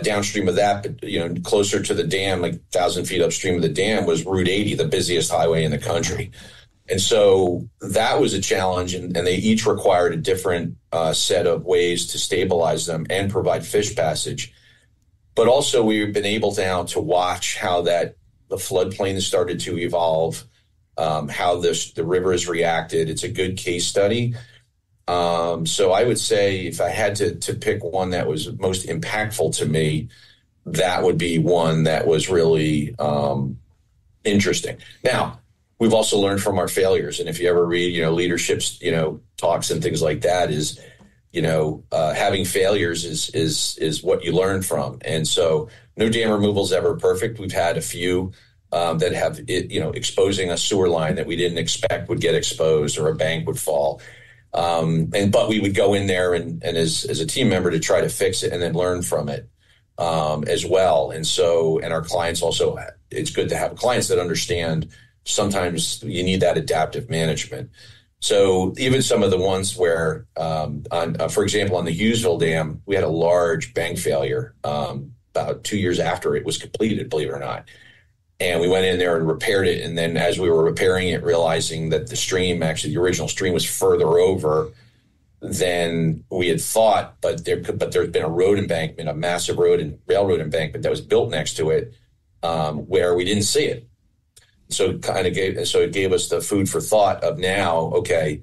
downstream of that, but closer to the dam, 1,000 feet upstream of the dam, was Route 80, the busiest highway in the country. And so that was a challenge, and they each required a different set of ways to stabilize them and provide fish passage. But also we've been able now to watch how the floodplain has started to evolve, how the river has reacted. It's a good case study. So I would say if I had to pick one that was most impactful to me, that would be one that was really interesting. Now, we've also learned from our failures. And if you ever read, leadership's, talks and things like that, is, having failures is what you learn from. And so no dam removal is ever perfect. We've had a few that have, exposing a sewer line that we didn't expect would get exposed, or a bank would fall. But we would go in there and as a team member to try to fix it and then learn from it as well. And our clients also, it's good to have clients that understand sometimes you need that adaptive management. So even some of the ones where, for example, on the Hughesville Dam, we had a large bank failure about 2 years after it was completed, believe it or not. And we went in there and repaired it. And then as we were repairing it, realizing that the stream, actually the original stream, was further over than we had thought. But there's been a road embankment, a massive road and railroad embankment that was built next to it, where we didn't see it. So it gave us the food for thought of now, okay,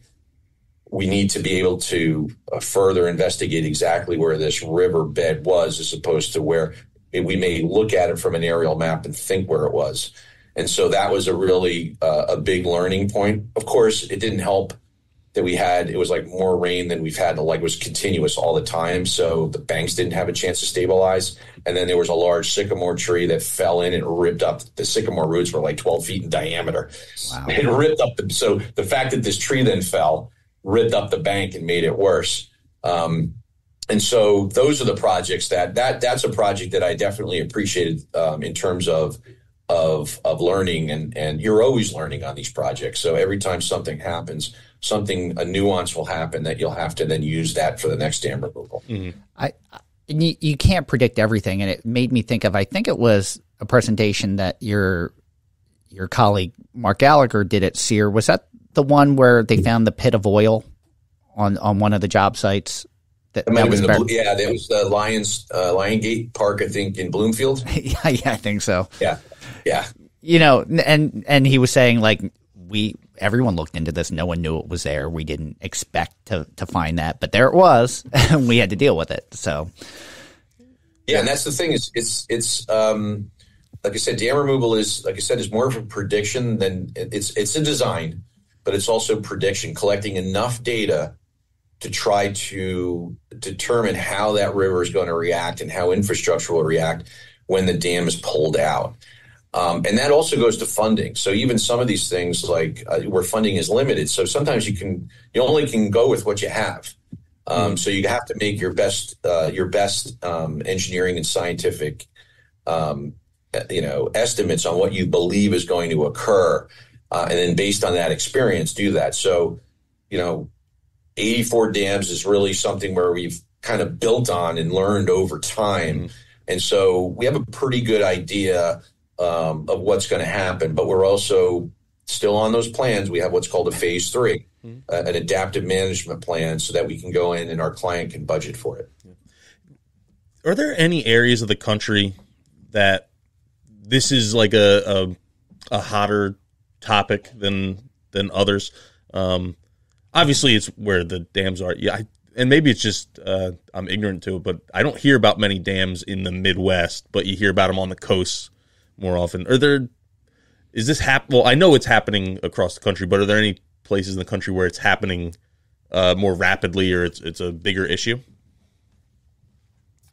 we need to be able to further investigate exactly where this riverbed was, as opposed to where we may look at it from an aerial map and think where it was. And so that was a really a big learning point. Of course, it didn't help that it was like more rain than we've had, like it was continuous all the time. So the banks didn't have a chance to stabilize. And then there was a large sycamore tree that fell in and ripped up. The sycamore roots were like 12 feet in diameter. Wow. It ripped up. So the fact that this tree then fell ripped up the bank and made it worse. And so those are the projects that's a project that I definitely appreciated in terms of learning, and you're always learning on these projects. So every time something happens, a nuance will happen that you'll have to then use that for the next dam removal. Mm-hmm. You can't predict everything, and it made me think of, I think it was a presentation that your colleague Mark Gallagher did at SEER. Was that the one where they found the pit of oil on one of the job sites? That was that was the Lion Gate Park, I think, in Bloomfield. yeah, I think so. Yeah. And he was saying, like, everyone looked into this. No one knew it was there. We didn't expect to find that, but there it was, and we had to deal with it. So, yeah, and that's the thing is, it's like I said, dam removal is more of a prediction than it's a design, but it's also prediction, collecting enough data to try to determine how that river is going to react and how infrastructure will react when the dam is pulled out. And that also goes to funding. So even some of these things, like where funding is limited, so sometimes you only can go with what you have. So you have to make your best engineering and scientific, estimates on what you believe is going to occur, and then based on that experience, do that. So, 84 dams is really something where we've kind of built on and learned over time. Mm-hmm. And so we have a pretty good idea of what's going to happen, but we're also still on those plans. We have what's called a phase 3, an adaptive management plan, so that we can go in and our client can budget for it. Are there any areas of the country that this is like a hotter topic than others? Obviously, it's where the dams are. Yeah, and maybe it's just I'm ignorant to it, but I don't hear about many dams in the Midwest, but you hear about them on the coast more often. Is this Well, I know it's happening across the country, but are there any places in the country where it's happening more rapidly, or it's a bigger issue?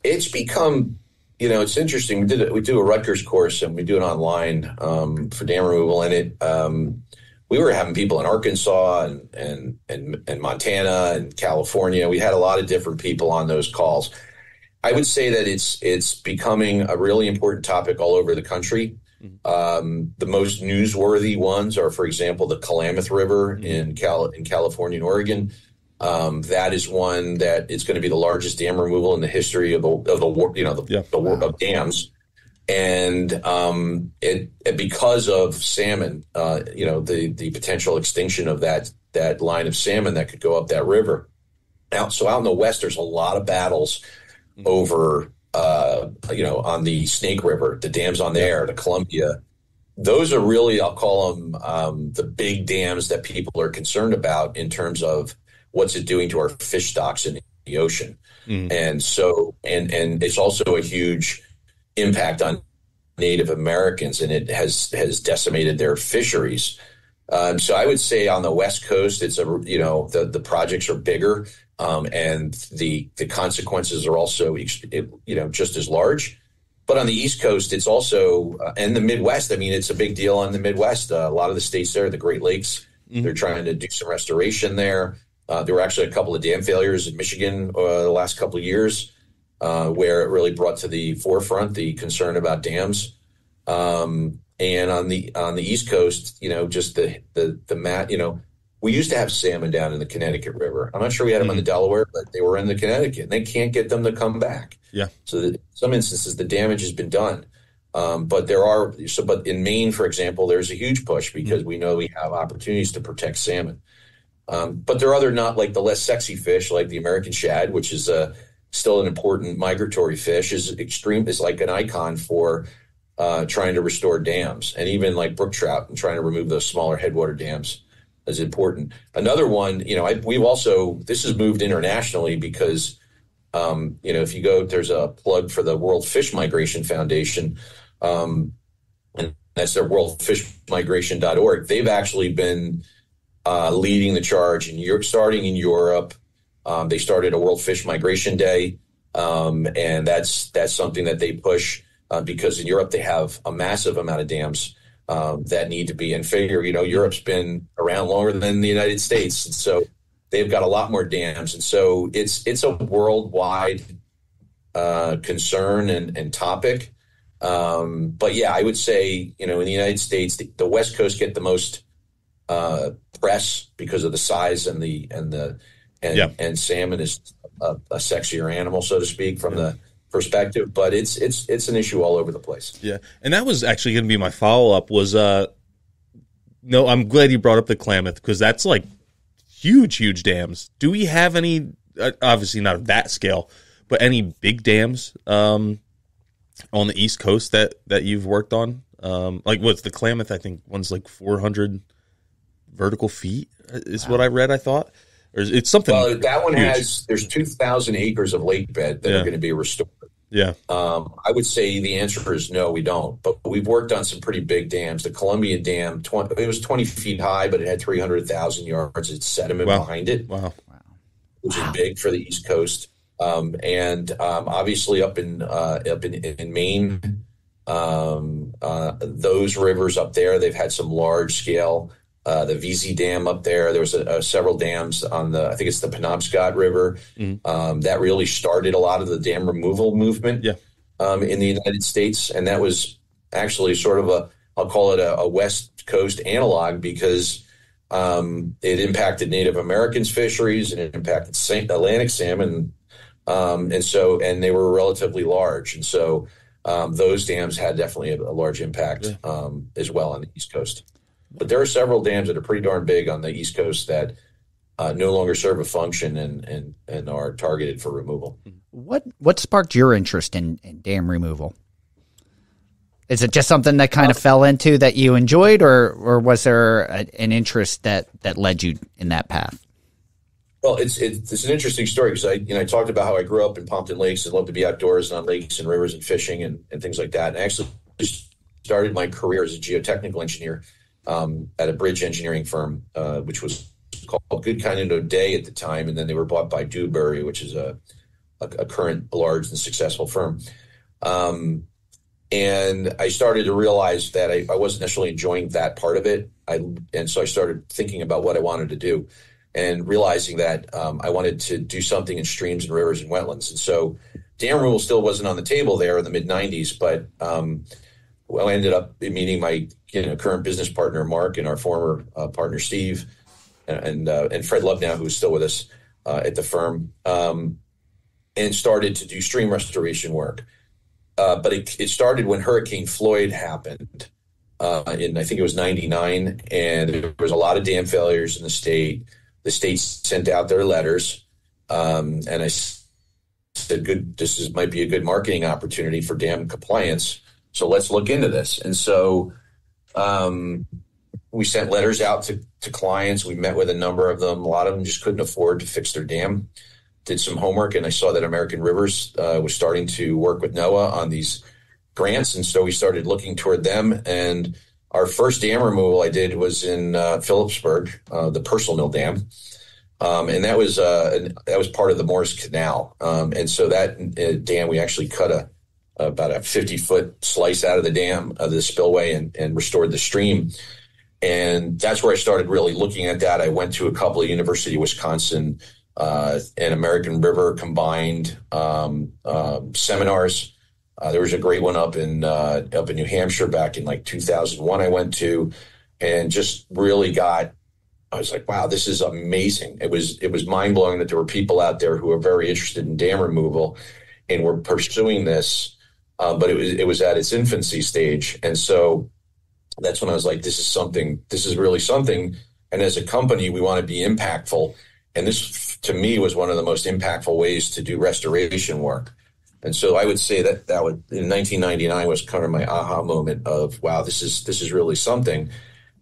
It's become, it's interesting. We do a Rutgers course, and we do it online for dam removal, and we were having people in Arkansas and Montana and California. We had a lot of different people on those calls. I would say that it's becoming a really important topic all over the country. The most newsworthy ones are, for example, the Klamath River in California and Oregon. That is one that it's going to be the largest dam removal in the history of of dams. And it because of salmon, the potential extinction of that line of salmon that could go up that river. Out in the West, there's a lot of battles over, on the Snake River, the dams on there, the Columbia. Those are really, I'll call them the big dams that people are concerned about in terms of what's it doing to our fish stocks in the ocean. And so, and it's also a huge impact on Native Americans, and it has decimated their fisheries. So I would say on the West Coast, it's the projects are bigger, and the consequences are also just as large. But on the East Coast, it's also and the Midwest. I mean, it's a big deal on the Midwest. A lot of the states there, the Great Lakes, they're trying to do some restoration there. There were actually a couple of dam failures in Michigan the last couple of years where it really brought to the forefront the concern about dams. And on the East Coast, just we used to have salmon down in the Connecticut River. I'm not sure we had them in the Delaware, but they were in the Connecticut, and they can't get them to come back. Yeah. So in some instances, the damage has been done. But in Maine, for example, there's a huge push because we know we have opportunities to protect salmon. But there are other not like the less sexy fish, like the American shad, which is still an important migratory fish, is like an icon for trying to restore dams, and even like brook trout and trying to remove those smaller headwater dams is important. Another one, this has moved internationally because, if you go, there's a plug for the World Fish Migration Foundation, and that's their worldfishmigration.org. They've actually been leading the charge in Europe, starting in Europe. They started a World Fish Migration Day, and that's something that they push because in Europe they have a massive amount of dams that need to be. And figure, Europe's been around longer than the United States, and so they've got a lot more dams. And so it's a worldwide concern and topic. But yeah, I would say, in the United States, the West Coast get the most press because of the size and salmon is a sexier animal, so to speak, from the perspective, but it's an issue all over the place. Yeah. And that was actually going to be my follow-up was, no, I'm glad you brought up the Klamath because that's like huge dams. Do we have any, obviously not of that scale, but any big dams on the East Coast that you've worked on? Like what's the Klamath? I think one's like 400 vertical feet is what I read, I thought. Or it's something. Well, that one there's 2,000 acres of lake bed that are going to be restored. Yeah. I would say the answer is no, we don't. But we've worked on some pretty big dams. The Columbia Dam, it was 20 feet high, but it had 300,000 yards of sediment behind it. Wow. Which is big for the East Coast. And obviously up in Maine, those rivers up there, they've had some large scale. The VZ Dam up there. There was several dams on I think it's the Penobscot River that really started a lot of the dam removal movement in the United States. And that was actually sort of I'll call it a West Coast analog because it impacted Native Americans' fisheries and it impacted Atlantic salmon. And they were relatively large. And so those dams had definitely a large impact as well on the East Coast. But there are several dams that are pretty darn big on the East Coast that no longer serve a function and are targeted for removal. What sparked your interest in dam removal? Is it just something that kind of fell into that you enjoyed, or was there an interest that led you in that path? Well, it's an interesting story because I talked about how I grew up in Pompton Lakes and loved to be outdoors and on lakes and rivers and fishing and things like that. And I actually started my career as a geotechnical engineer at a bridge engineering firm, which was called Good Kind O'Day at the time, and then they were bought by Dewberry, which is a current large and successful firm. And I started to realize that I wasn't necessarily enjoying that part of it, and so I started thinking about what I wanted to do, and realizing that I wanted to do something in streams and rivers and wetlands. And so dam removal still wasn't on the table there in the mid '90s, but I ended up meeting my current business partner Mark and our former partner Steve and Fred Love now, who's still with us at the firm, and started to do stream restoration work. But it started when Hurricane Floyd happened in I think it was '99, and there was a lot of dam failures in the state. The state sent out their letters, and I said, "Good, might be a good marketing opportunity for dam compliance. So let's look into this." And so we sent letters out to clients. We met with a number of them. A lot of them just couldn't afford to fix their dam. Did some homework, and I saw that American Rivers was starting to work with NOAA on these grants. And so we started looking toward them. And our first dam removal I did was in Phillipsburg, the Purcell Mill Dam. And that was part of the Maurice Canal. And so that dam, we actually cut about a 50-foot slice out of the dam, of the spillway, and restored the stream. And that's where I started really looking at that. I went to a couple of University of Wisconsin and American River combined seminars. There was a great one up in New Hampshire back in like 2001 I went to, and just really I was like, wow, this is amazing. It was mind blowing that there were people out there who are very interested in dam removal and were pursuing this, but it was at its infancy stage. And so that's when I was like, this is really something. And as a company, we want to be impactful. And this, to me, was one of the most impactful ways to do restoration work. And so I would say that in 1999 was kind of my aha moment of, wow, this is really something.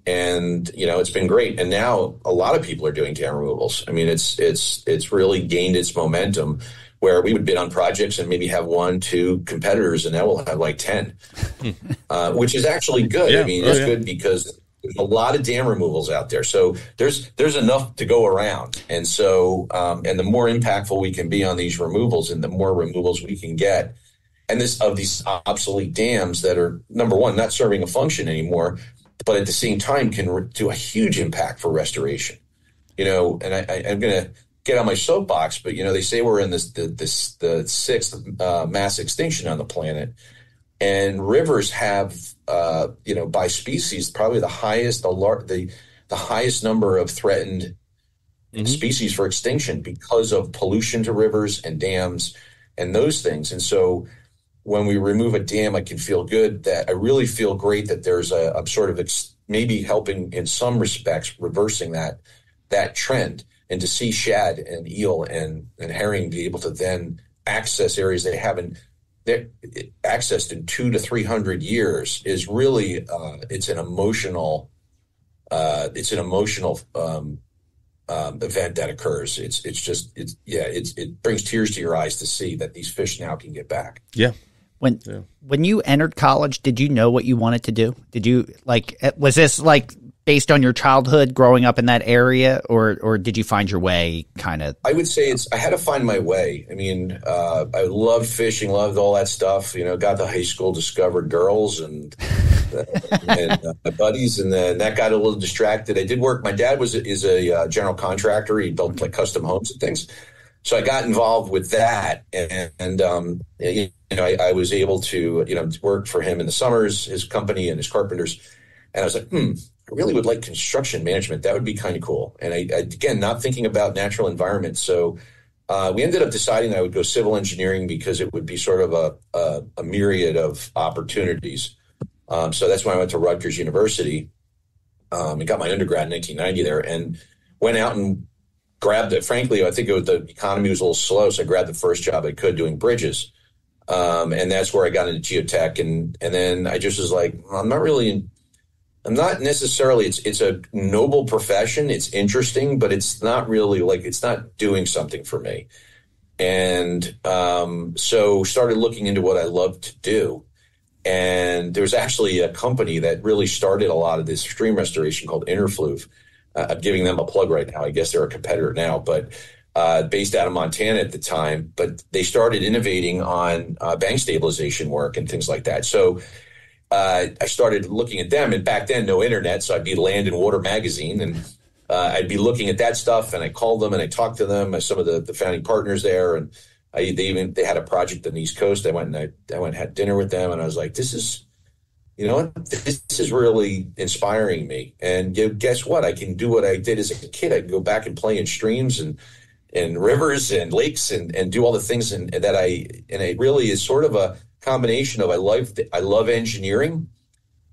And, it's been great. And now a lot of people are doing dam removals. I mean, it's really gained its momentum, where we would bid on projects and maybe have 1-2 competitors, and now we'll have like 10, which is actually good. Yeah. I mean, it's good because there's a lot of dam removals out there. So there's enough to go around. And so, and the more impactful we can be on these removals and the more removals we can get, and these obsolete dams that are, number one, not serving a function anymore, but at the same time can do a huge impact for restoration. And I'm going to get on my soapbox, but they say we're in the sixth mass extinction on the planet, and rivers have by species probably the highest number of threatened species for extinction because of pollution to rivers and dams and those things. And so when we remove a dam, I can feel good. That I really feel great that there's a sort of maybe helping in some respects reversing that trend. And to see shad and eel and herring be able to then access areas they haven't accessed in 200 to 300 years is really it's an emotional event that occurs. It brings tears to your eyes to see that these fish now can get back. Yeah. When you entered college, did you know what you wanted to do? Did you was this like based on your childhood growing up in that area, or did you find your way kind of? I would say I had to find my way. I mean, I loved fishing, loved all that stuff. Got to high school, discovered girls and my buddies, and then that got a little distracted. I did work. My dad is a general contractor. He built like custom homes and things. So I got involved with that, and I was able to work for him in the summers, his company and his carpenters, and I was like, I really would like construction management. That would be kind of cool. And I again, not thinking about natural environment. So we ended up deciding I would go civil engineering because it would be sort of a myriad of opportunities. So that's when I went to Rutgers University and got my undergrad in 1990 there, and went out and grabbed it. Frankly, I think the economy was a little slow, so I grabbed the first job I could doing bridges. And that's where I got into geotech. And then I just was like, I'm not necessarily, it's a noble profession. It's interesting, but it's not really it's not doing something for me. And so started looking into what I love to do. And there's actually a company that really started a lot of this stream restoration called Interfluve. I'm giving them a plug right now. I guess they're a competitor now, but based out of Montana at the time. But they started innovating on bank stabilization work and things like that. So I started looking at them, and back then, no internet, so I'd be Land and Water magazine, and I'd be looking at that stuff, and I called them, and I talked to them, some of the founding partners there, and they had a project on the East Coast. I went and had dinner with them, and I was like, this is really inspiring me. And guess what? I can do what I did as a kid. I can go back and play in streams and rivers and lakes and do all the things, and it really is sort of a combination of I love engineering,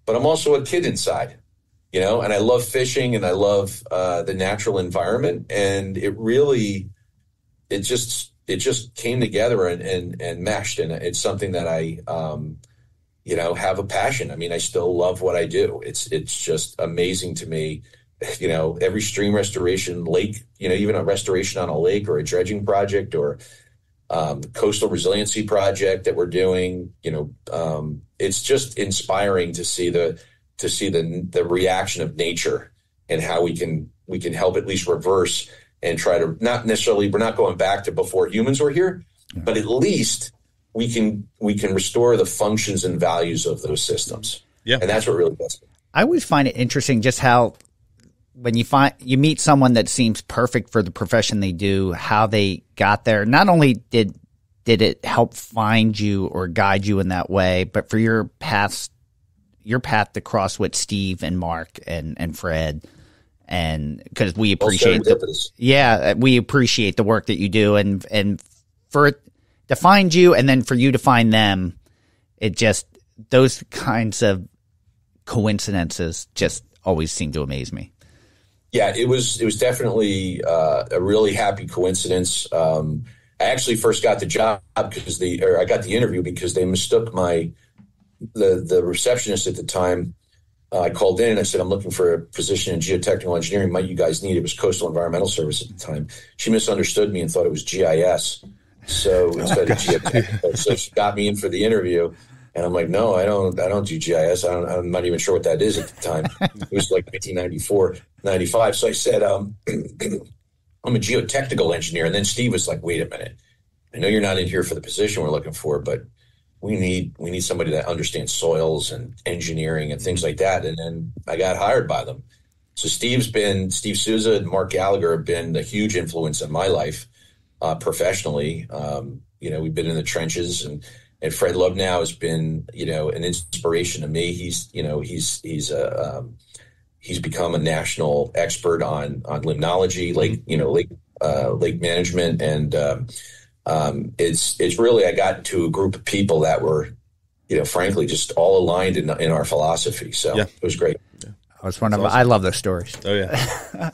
but I'm also a kid inside, and I love fishing and I love the natural environment, and it just came together and meshed, and it's something that I have a passion. I mean, I still love what I do. It's just amazing to me. Every stream restoration, lake, even a restoration on a lake or a dredging project or coastal resiliency project that we're doing, it's just inspiring to see the reaction of nature and how we can help at least reverse and try to we're not going back to before humans were here, but at least we can restore the functions and values of those systems. Yeah. And that's what really does it. I always find it interesting just how when you meet someone that seems perfect for the profession they do, how they got there. Not only did it help find you or guide you in that way, but for your path to cross with Steve and Mark and Fred, and because we appreciate we appreciate the work that you do, and for it to find you and then for you to find them, it just, those kinds of coincidences just always seem to amaze me. Yeah, it was definitely a really happy coincidence. I actually first got the job I got the interview because they mistook the receptionist at the time. I called in and I said, I'm looking for a position in geotechnical engineering. Might you guys need it? It was Coastal Environmental Service at the time. She misunderstood me and thought it was GIS. So instead of geotechnical, so she got me in for the interview. And I'm like, no, I don't do GIS. I'm not even sure what that is at the time. It was like 1994, 95. So I said, I'm a geotechnical engineer. And then Steve was like, wait a minute. I know you're not in here for the position we're looking for, but we need somebody that understands soils and engineering and things like that. And then I got hired by them. So Steve Souza and Mark Gallagher have been a huge influence in my life professionally. We've been in the trenches, and Fred Lubnow has been, an inspiration to me. He's become a national expert on limnology, lake management, and it's really, I got into a group of people that were, frankly, just all aligned in our philosophy. So It was great. Yeah. I love those stories. Oh yeah.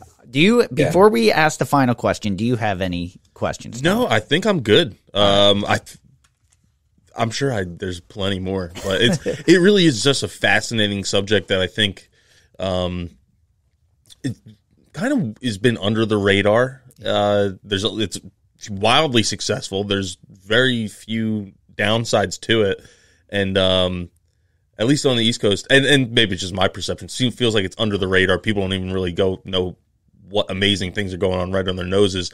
Before we ask the final question, do you have any questions? No, I think I'm good. I'm sure there's plenty more, but it really is just a fascinating subject that I think it kind of has been under the radar. It's wildly successful. There's very few downsides to it, and at least on the East Coast, and maybe it's just my perception, it feels like it's under the radar. People don't even really know what amazing things are going on right on their noses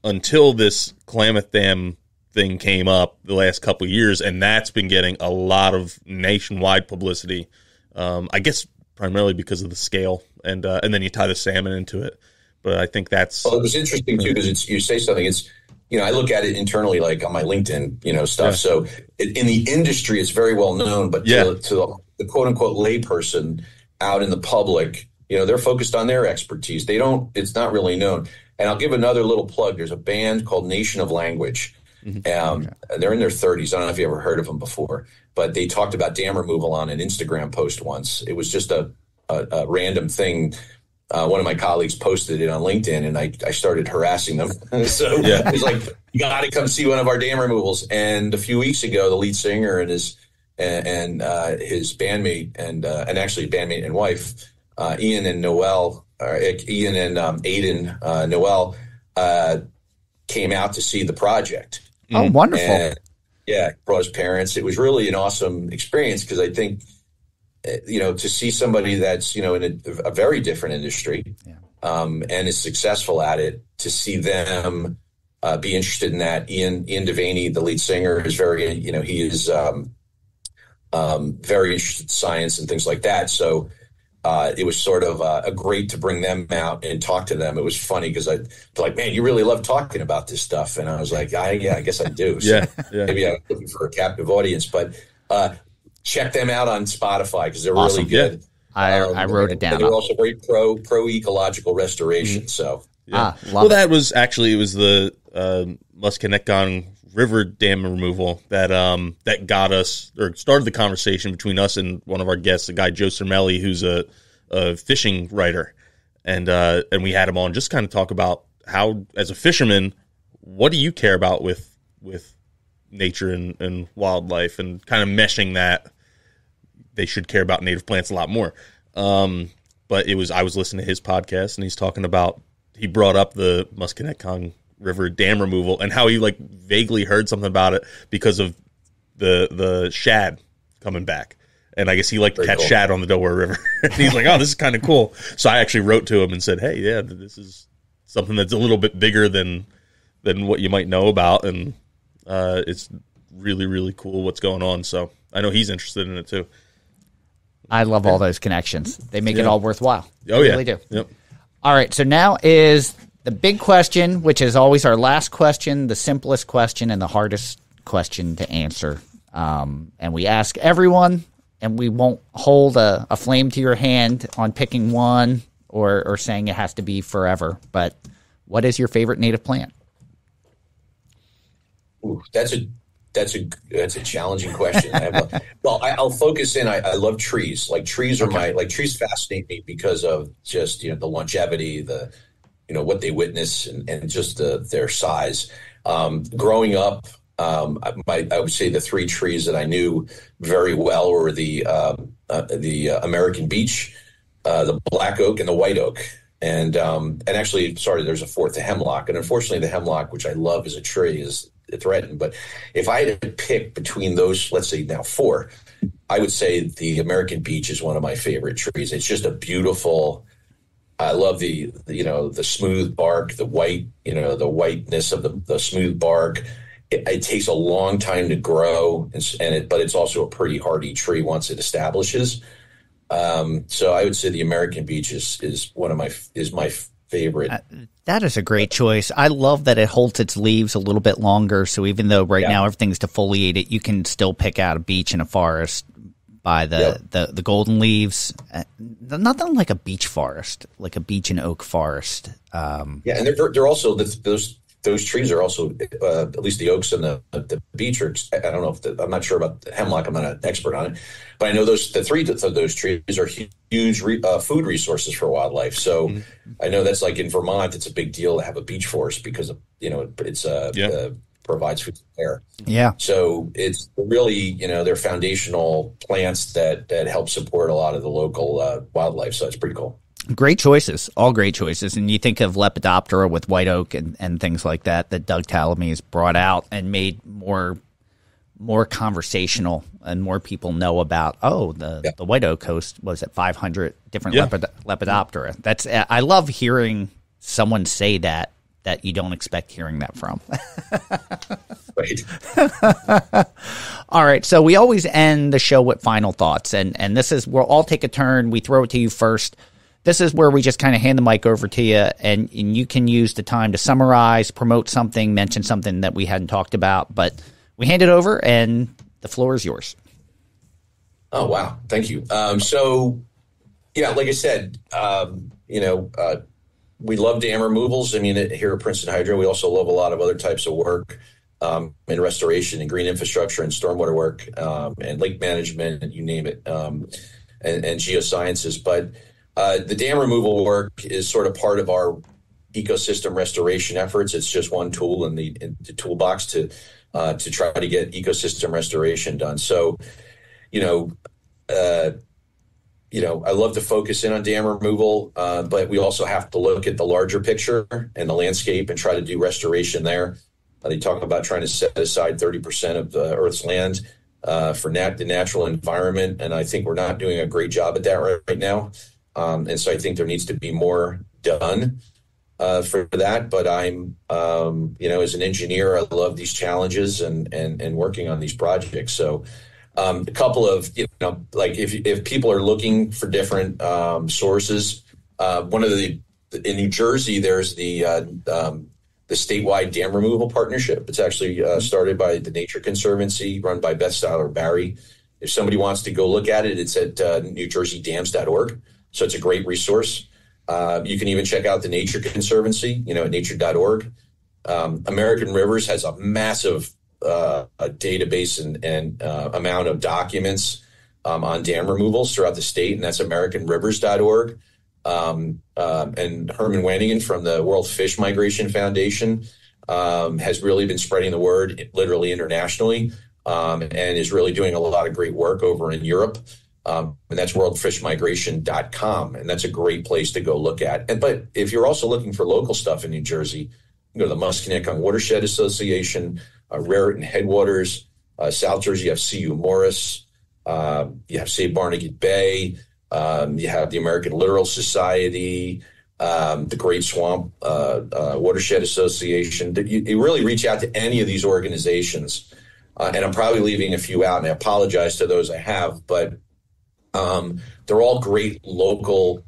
until this Klamath Dam thing came up the last couple of years, and that's been getting a lot of nationwide publicity. I guess primarily because of the scale, and then you tie the salmon into it. But I think that's it was interesting too because you say something. It's I look at it internally, like on my LinkedIn, stuff. Yeah. So in the industry, it's very well known, but to the quote unquote layperson out in the public, they're focused on their expertise. It's not really known. And I'll give another little plug. There's a band called Nation of Language. Mm-hmm. They're in their 30s. I don't know if you ever heard of them before, but they talked about dam removal on an Instagram post once. It was just a random thing. One of my colleagues posted it on LinkedIn, and I started harassing them. So it was like, you got to come see one of our dam removals. And a few weeks ago, the lead singer and his bandmate and actually bandmate and wife, Ian and Aiden Noel, came out to see the project. Oh, wonderful. And, brought his parents. It was really an awesome experience because I think, to see somebody that's, in a very different industry and is successful at it, to see them be interested in that. Ian Devaney, the lead singer, is very, he is very interested in science and things like that. So it was sort of great to bring them out and talk to them. It was funny because I'd be like, man, you really love talking about this stuff. And I was like, I guess I do. So maybe I'm looking for a captive audience, but check them out on Spotify because they're really good. Yeah. I wrote it down. They're also very pro ecological restoration. Mm-hmm. So that was the Musconetcong River dam removal that got us, or started the conversation between us and one of our guests, a guy Joe Cermelli, who's a fishing writer, and we had him on just kind of talk about how, as a fisherman, what do you care about with nature and wildlife, and kind of meshing that they should care about native plants a lot more. But I was listening to his podcast, and he's talking about, he brought up the Musconetcong River dam removal and how he vaguely heard something about it because of the shad coming back. And I guess he liked to catch shad on the Delaware River. And he's like, oh, this is kind of cool. So I actually wrote to him and said, hey, yeah, this is something that's a little bit bigger than what you might know about. And it's really, really cool what's going on. So I know he's interested in it too. I love all those connections. They make it all worthwhile. Oh, They yeah. really do. Yep. All right, so now is the big question, which is always our last question, the simplest question and the hardest question to answer. And we ask everyone, and we won't hold a flame to your hand on picking one or saying it has to be forever. But what is your favorite native plant? Ooh, that's a challenging question. I'll focus in. I love trees. Like trees are trees fascinate me because of just the longevity, the what they witness, and just their size. Growing up, I would say the three trees that I knew very well were the American beech, the black oak, and the white oak. And actually, sorry, there's a fourth, the hemlock. And unfortunately, the hemlock, which I love as a tree, is threatened. But if I had to pick between those, let's say now four, I would say the American beech is one of my favorite trees. It's just a beautiful. I love the smooth bark, the white, the whiteness of the smooth bark. It takes a long time to grow, but it's also a pretty hardy tree once it establishes. So I would say the American beech is my favorite. That is a great choice. I love that it holds its leaves a little bit longer. So even though now everything's defoliated, you can still pick out a beech in a forest by the golden leaves. Nothing like a beech forest, like a beech and oak forest. And they're also those trees are also at least the oaks and the beech are. I don't know I'm not sure about the hemlock. I'm not an expert on it, but I know the three of those trees are huge food resources for wildlife. So I know that's like in Vermont, it's a big deal to have a beech forest because of, it's provides food there. Yeah. So it's really, they're foundational plants that help support a lot of the local wildlife. So it's pretty cool. Great choices, all great choices. And you think of Lepidoptera with white oak and things like that Doug Tallamy's brought out and made more conversational and more people know about. The white oak host was at 500 different Lepidoptera. I love hearing someone say that you don't expect hearing that from. Right. All right. So we always end the show with final thoughts. And this is, we'll all take a turn. We throw it to you first. This is where we just kind of hand the mic over to you, and you can use the time to summarize, promote something, mention something that we hadn't talked about. But we hand it over, and the floor is yours. Oh, wow. Thank you. Like I said, we love dam removals. I mean, here at Princeton Hydro, we also love a lot of other types of work in restoration and green infrastructure and stormwater work and lake management, and you name it, and geosciences. But the dam removal work is sort of part of our ecosystem restoration efforts. It's just one tool in the toolbox to try to get ecosystem restoration done. So, I love to focus in on dam removal, but we also have to look at the larger picture and the landscape and try to do restoration there. They talk about trying to set aside 30% of the Earth's land for the natural environment, and I think we're not doing a great job at that right now. And so I think there needs to be more done for that. But I'm, as an engineer, I love these challenges and working on these projects. So a couple of, if people are looking for different sources, in New Jersey, there's the statewide dam removal partnership. It's actually started by the Nature Conservancy, run by Beth Styler Barry. If somebody wants to go look at it, it's at newjerseydams.org. So it's a great resource. You can even check out the Nature Conservancy, at nature.org. American Rivers has a massive database and amount of documents on dam removals throughout the state, and that's americanrivers.org. And Herman Wanigan from the World Fish Migration Foundation has really been spreading the word literally internationally and is really doing a lot of great work over in Europe. And that's worldfishmigration.com. And that's a great place to go look at. But if you're also looking for local stuff in New Jersey, you can go to the Musconetcong Watershed Association, Raritan Headwaters, South Jersey, you have CU Morris, you have Save Barnegat Bay, you have the American Littoral Society, the Great Swamp Watershed Association. You really reach out to any of these organizations. And I'm probably leaving a few out, and I apologize to those I have, but They're all great local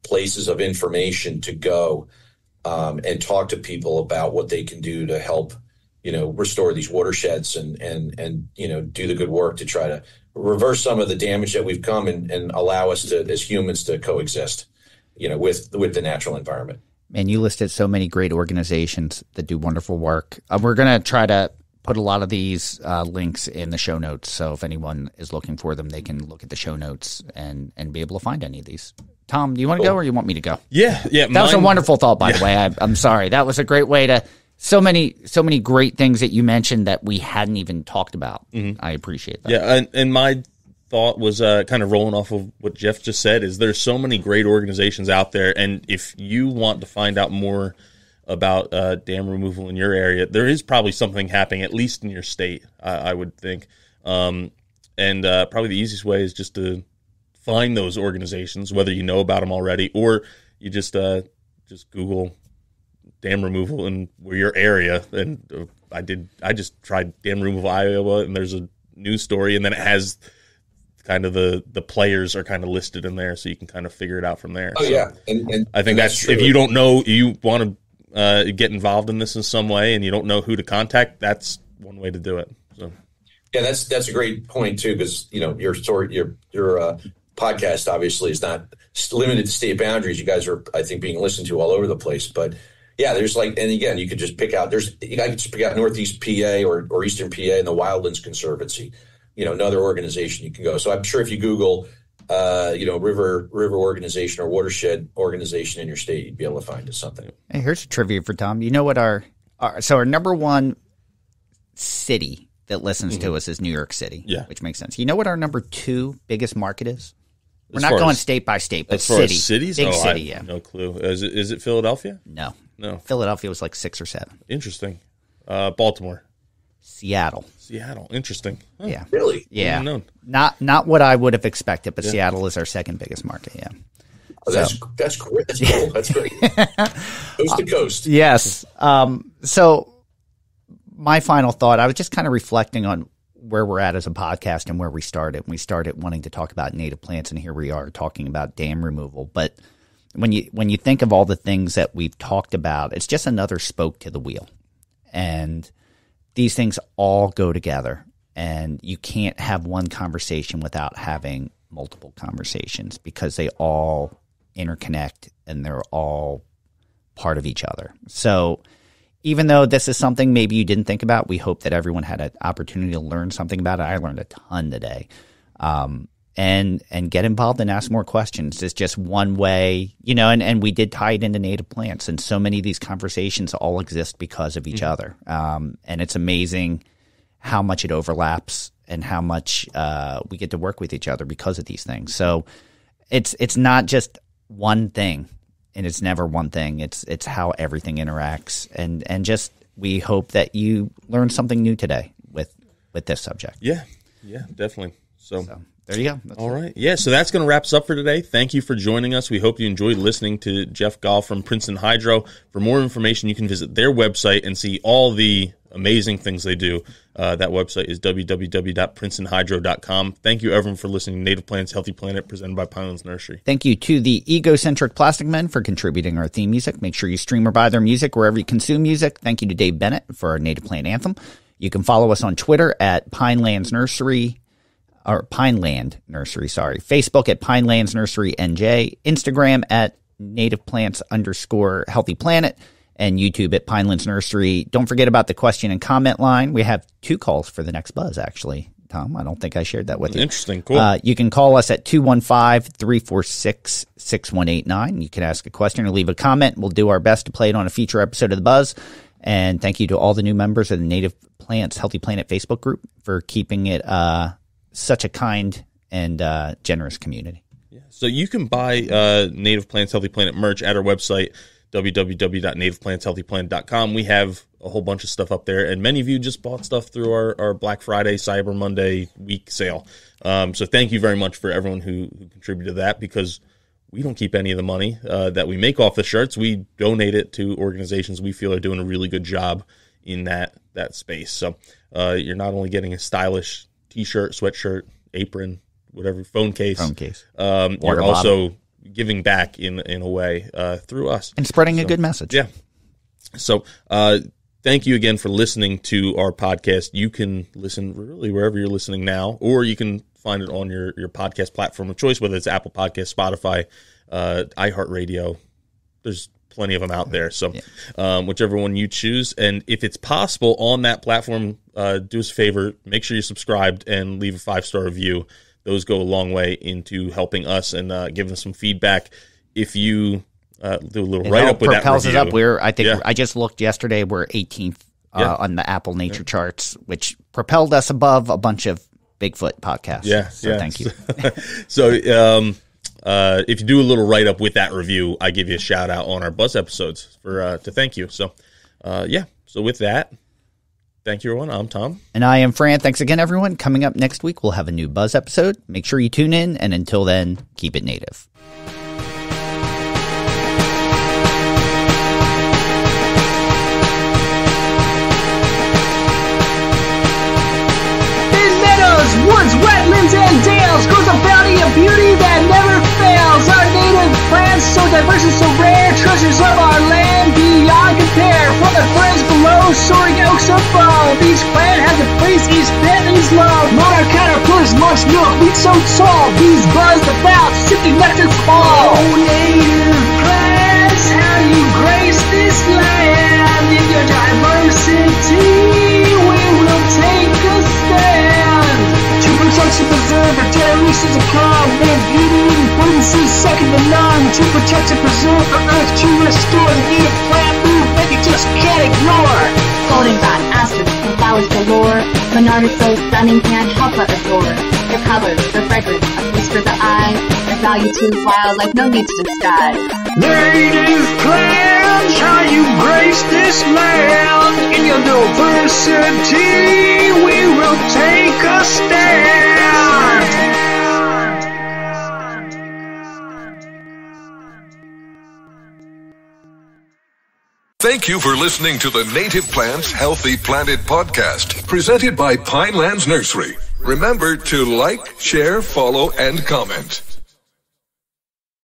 places of information to go and talk to people about what they can do to help, restore these watersheds and do the good work to try to reverse some of the damage that we've come and allow us to, as humans, to coexist, with the natural environment. And you listed so many great organizations that do wonderful work. We're going to try to put a lot of these links in the show notes. So if anyone is looking for them, they can look at the show notes and be able to find any of these. Tom, do you want to go or you want me to go? Yeah. That was a wonderful thought, by the way. I'm sorry. That was a great way to so many great things that you mentioned that we hadn't even talked about. Mm-hmm. I appreciate that. Yeah, and my thought was kind of rolling off of what Jeff just said is there's so many great organizations out there, and if you want to find out more about dam removal in your area, there is probably something happening, at least in your state, I would think. And probably the easiest way is just to find those organizations, whether you know about them already or you just Google dam removal in your area. And I just tried dam removal Iowa, and there's a news story, and then it has kind of the players are kind of listed in there, so you can kind of figure it out from there. Oh, so yeah. And I think that's if you don't know, you want to get involved in this in some way and you don't know who to contact, that's one way to do it. So yeah, that's a great point too, because your story, your podcast obviously is not limited to state boundaries. You guys are, I think, being listened to all over the place. But yeah, there's and again, you could just pick out. You could just pick out Northeast PA or Eastern PA and the Wildlands Conservancy. Another organization you can go. So I'm sure if you Google, river organization or watershed organization in your state, you'd be able to find something. Hey, here's a trivia for Tom. You know what our number one city that listens to us is New York City, which makes sense. You know what our number 2 biggest market is? We're not going state by state, but city. Cities? Big city, yeah. No clue. Is it Philadelphia? No. Philadelphia was like 6 or 7. Interesting. Baltimore. Seattle. Interesting. Huh. Yeah. Really? Yeah. Not what I would have expected, but Seattle is our second biggest market. Yeah. Oh, that's great. That's cool. That's great. Coast to coast. Yes. So my final thought, I was just kind of reflecting on where we're at as a podcast and where we started. We started wanting to talk about native plants, and here we are talking about dam removal. But when you think of all the things that we've talked about, it's just another spoke to the wheel. And these things all go together, and you can't have one conversation without having multiple conversations because they all interconnect and they're all part of each other. So even though this is something maybe you didn't think about, we hope that everyone had an opportunity to learn something about it. I learned a ton today. And get involved and ask more questions. It's just one way, and we did tie it into native plants. And so many of these conversations all exist because of each other. And it's amazing how much it overlaps and how much we get to work with each other because of these things. So it's not just one thing, and it's never one thing. It's how everything interacts. And just we hope that you learned something new today with this subject. Yeah, definitely. So there you go. All right. Yeah, so that's going to wrap us up for today. Thank you for joining us. We hope you enjoyed listening to Jeff Gall from Princeton Hydro. For more information, you can visit their website and see all the amazing things they do. That website is www.princetonhydro.com. Thank you, everyone, for listening to Native Plants, Healthy Planet, presented by Pinelands Nursery. Thank you to the Egocentric Plastic Men for contributing our theme music. Make sure you stream or buy their music wherever you consume music. Thank you to Dave Bennett for our Native Plant Anthem. You can follow us on Twitter at Pinelands Nursery. Or Pineland Nursery, Facebook at Pinelands Nursery NJ, Instagram at native_plants_healthy planet, and YouTube at Pinelands Nursery. Don't forget about the question and comment line. We have 2 calls for the next buzz, actually. Tom, I don't think I shared that with you. Interesting, cool. You can call us at 215-346-6189. You can ask a question or leave a comment. We'll do our best to play it on a future episode of The Buzz. And thank you to all the new members of the Native Plants Healthy Planet Facebook group for keeping it such a kind and generous community. Yeah. So you can buy Native Plants Healthy Planet merch at our website, www.nativeplantshealthyplanet.com. We have a whole bunch of stuff up there, and many of you just bought stuff through our Black Friday, Cyber Monday week sale. So thank you very much for everyone who contributed to that, because we don't keep any of the money that we make off the shirts. We donate it to organizations we feel are doing a really good job in that space. So you're not only getting a stylish T-shirt, sweatshirt, apron, whatever phone case. Water You're bottle. also giving back in a way through us. And spreading a good message. Yeah. So thank you again for listening to our podcast. You can listen really wherever you're listening now, or you can find it on your podcast platform of choice, whether it's Apple Podcasts, Spotify, iHeartRadio. There's plenty of them out there. So whichever one you choose. And if it's possible on that platform, do us a favor, make sure you're subscribed and leave a 5-star review. Those go a long way into helping us and giving us some feedback. If you do a little write-up with that propels review. us up. I think I just looked yesterday. We're 18th on the Apple Nature charts, which propelled us above a bunch of Bigfoot podcasts. So thank you. So if you do a little write-up with that review, I give you a shout-out on our Buzz episodes to thank you. So, So with that, thank you, everyone. I'm Tom. And I am Fran. Thanks again, everyone. Coming up next week, we'll have a new Buzz episode. Make sure you tune in, and until then, keep it native. Woods, wetlands, and dales grows a bounty of beauty that never fails. Our native plants, so diverse and so rare, treasures of our land beyond compare. From the forest below, soaring oaks above, each plant has a place each family's love. Monarch caterpillars munch milk, wheat so tall, bees buzz about, sipping nectar from all. Oh, native plants, how you grace this land. In your diversity, we will take a stand. To preserve our generations to come, their beauty and potency second to none. To protect and preserve the earth, to restore the native plant food that you just can't ignore. Goldenrod, asters, and flowers galore. Bernard is so stunning, can't help but adore. Their colors, their fragrance, a feast for the eye. Their value to wildlife, no need to disguise. Native plants, how you grace this land. In your diversity, we will take a stand. Thank you for listening to the Native Plants Healthy Planet podcast, presented by Pinelands Nursery. Remember to like, share, follow, and comment.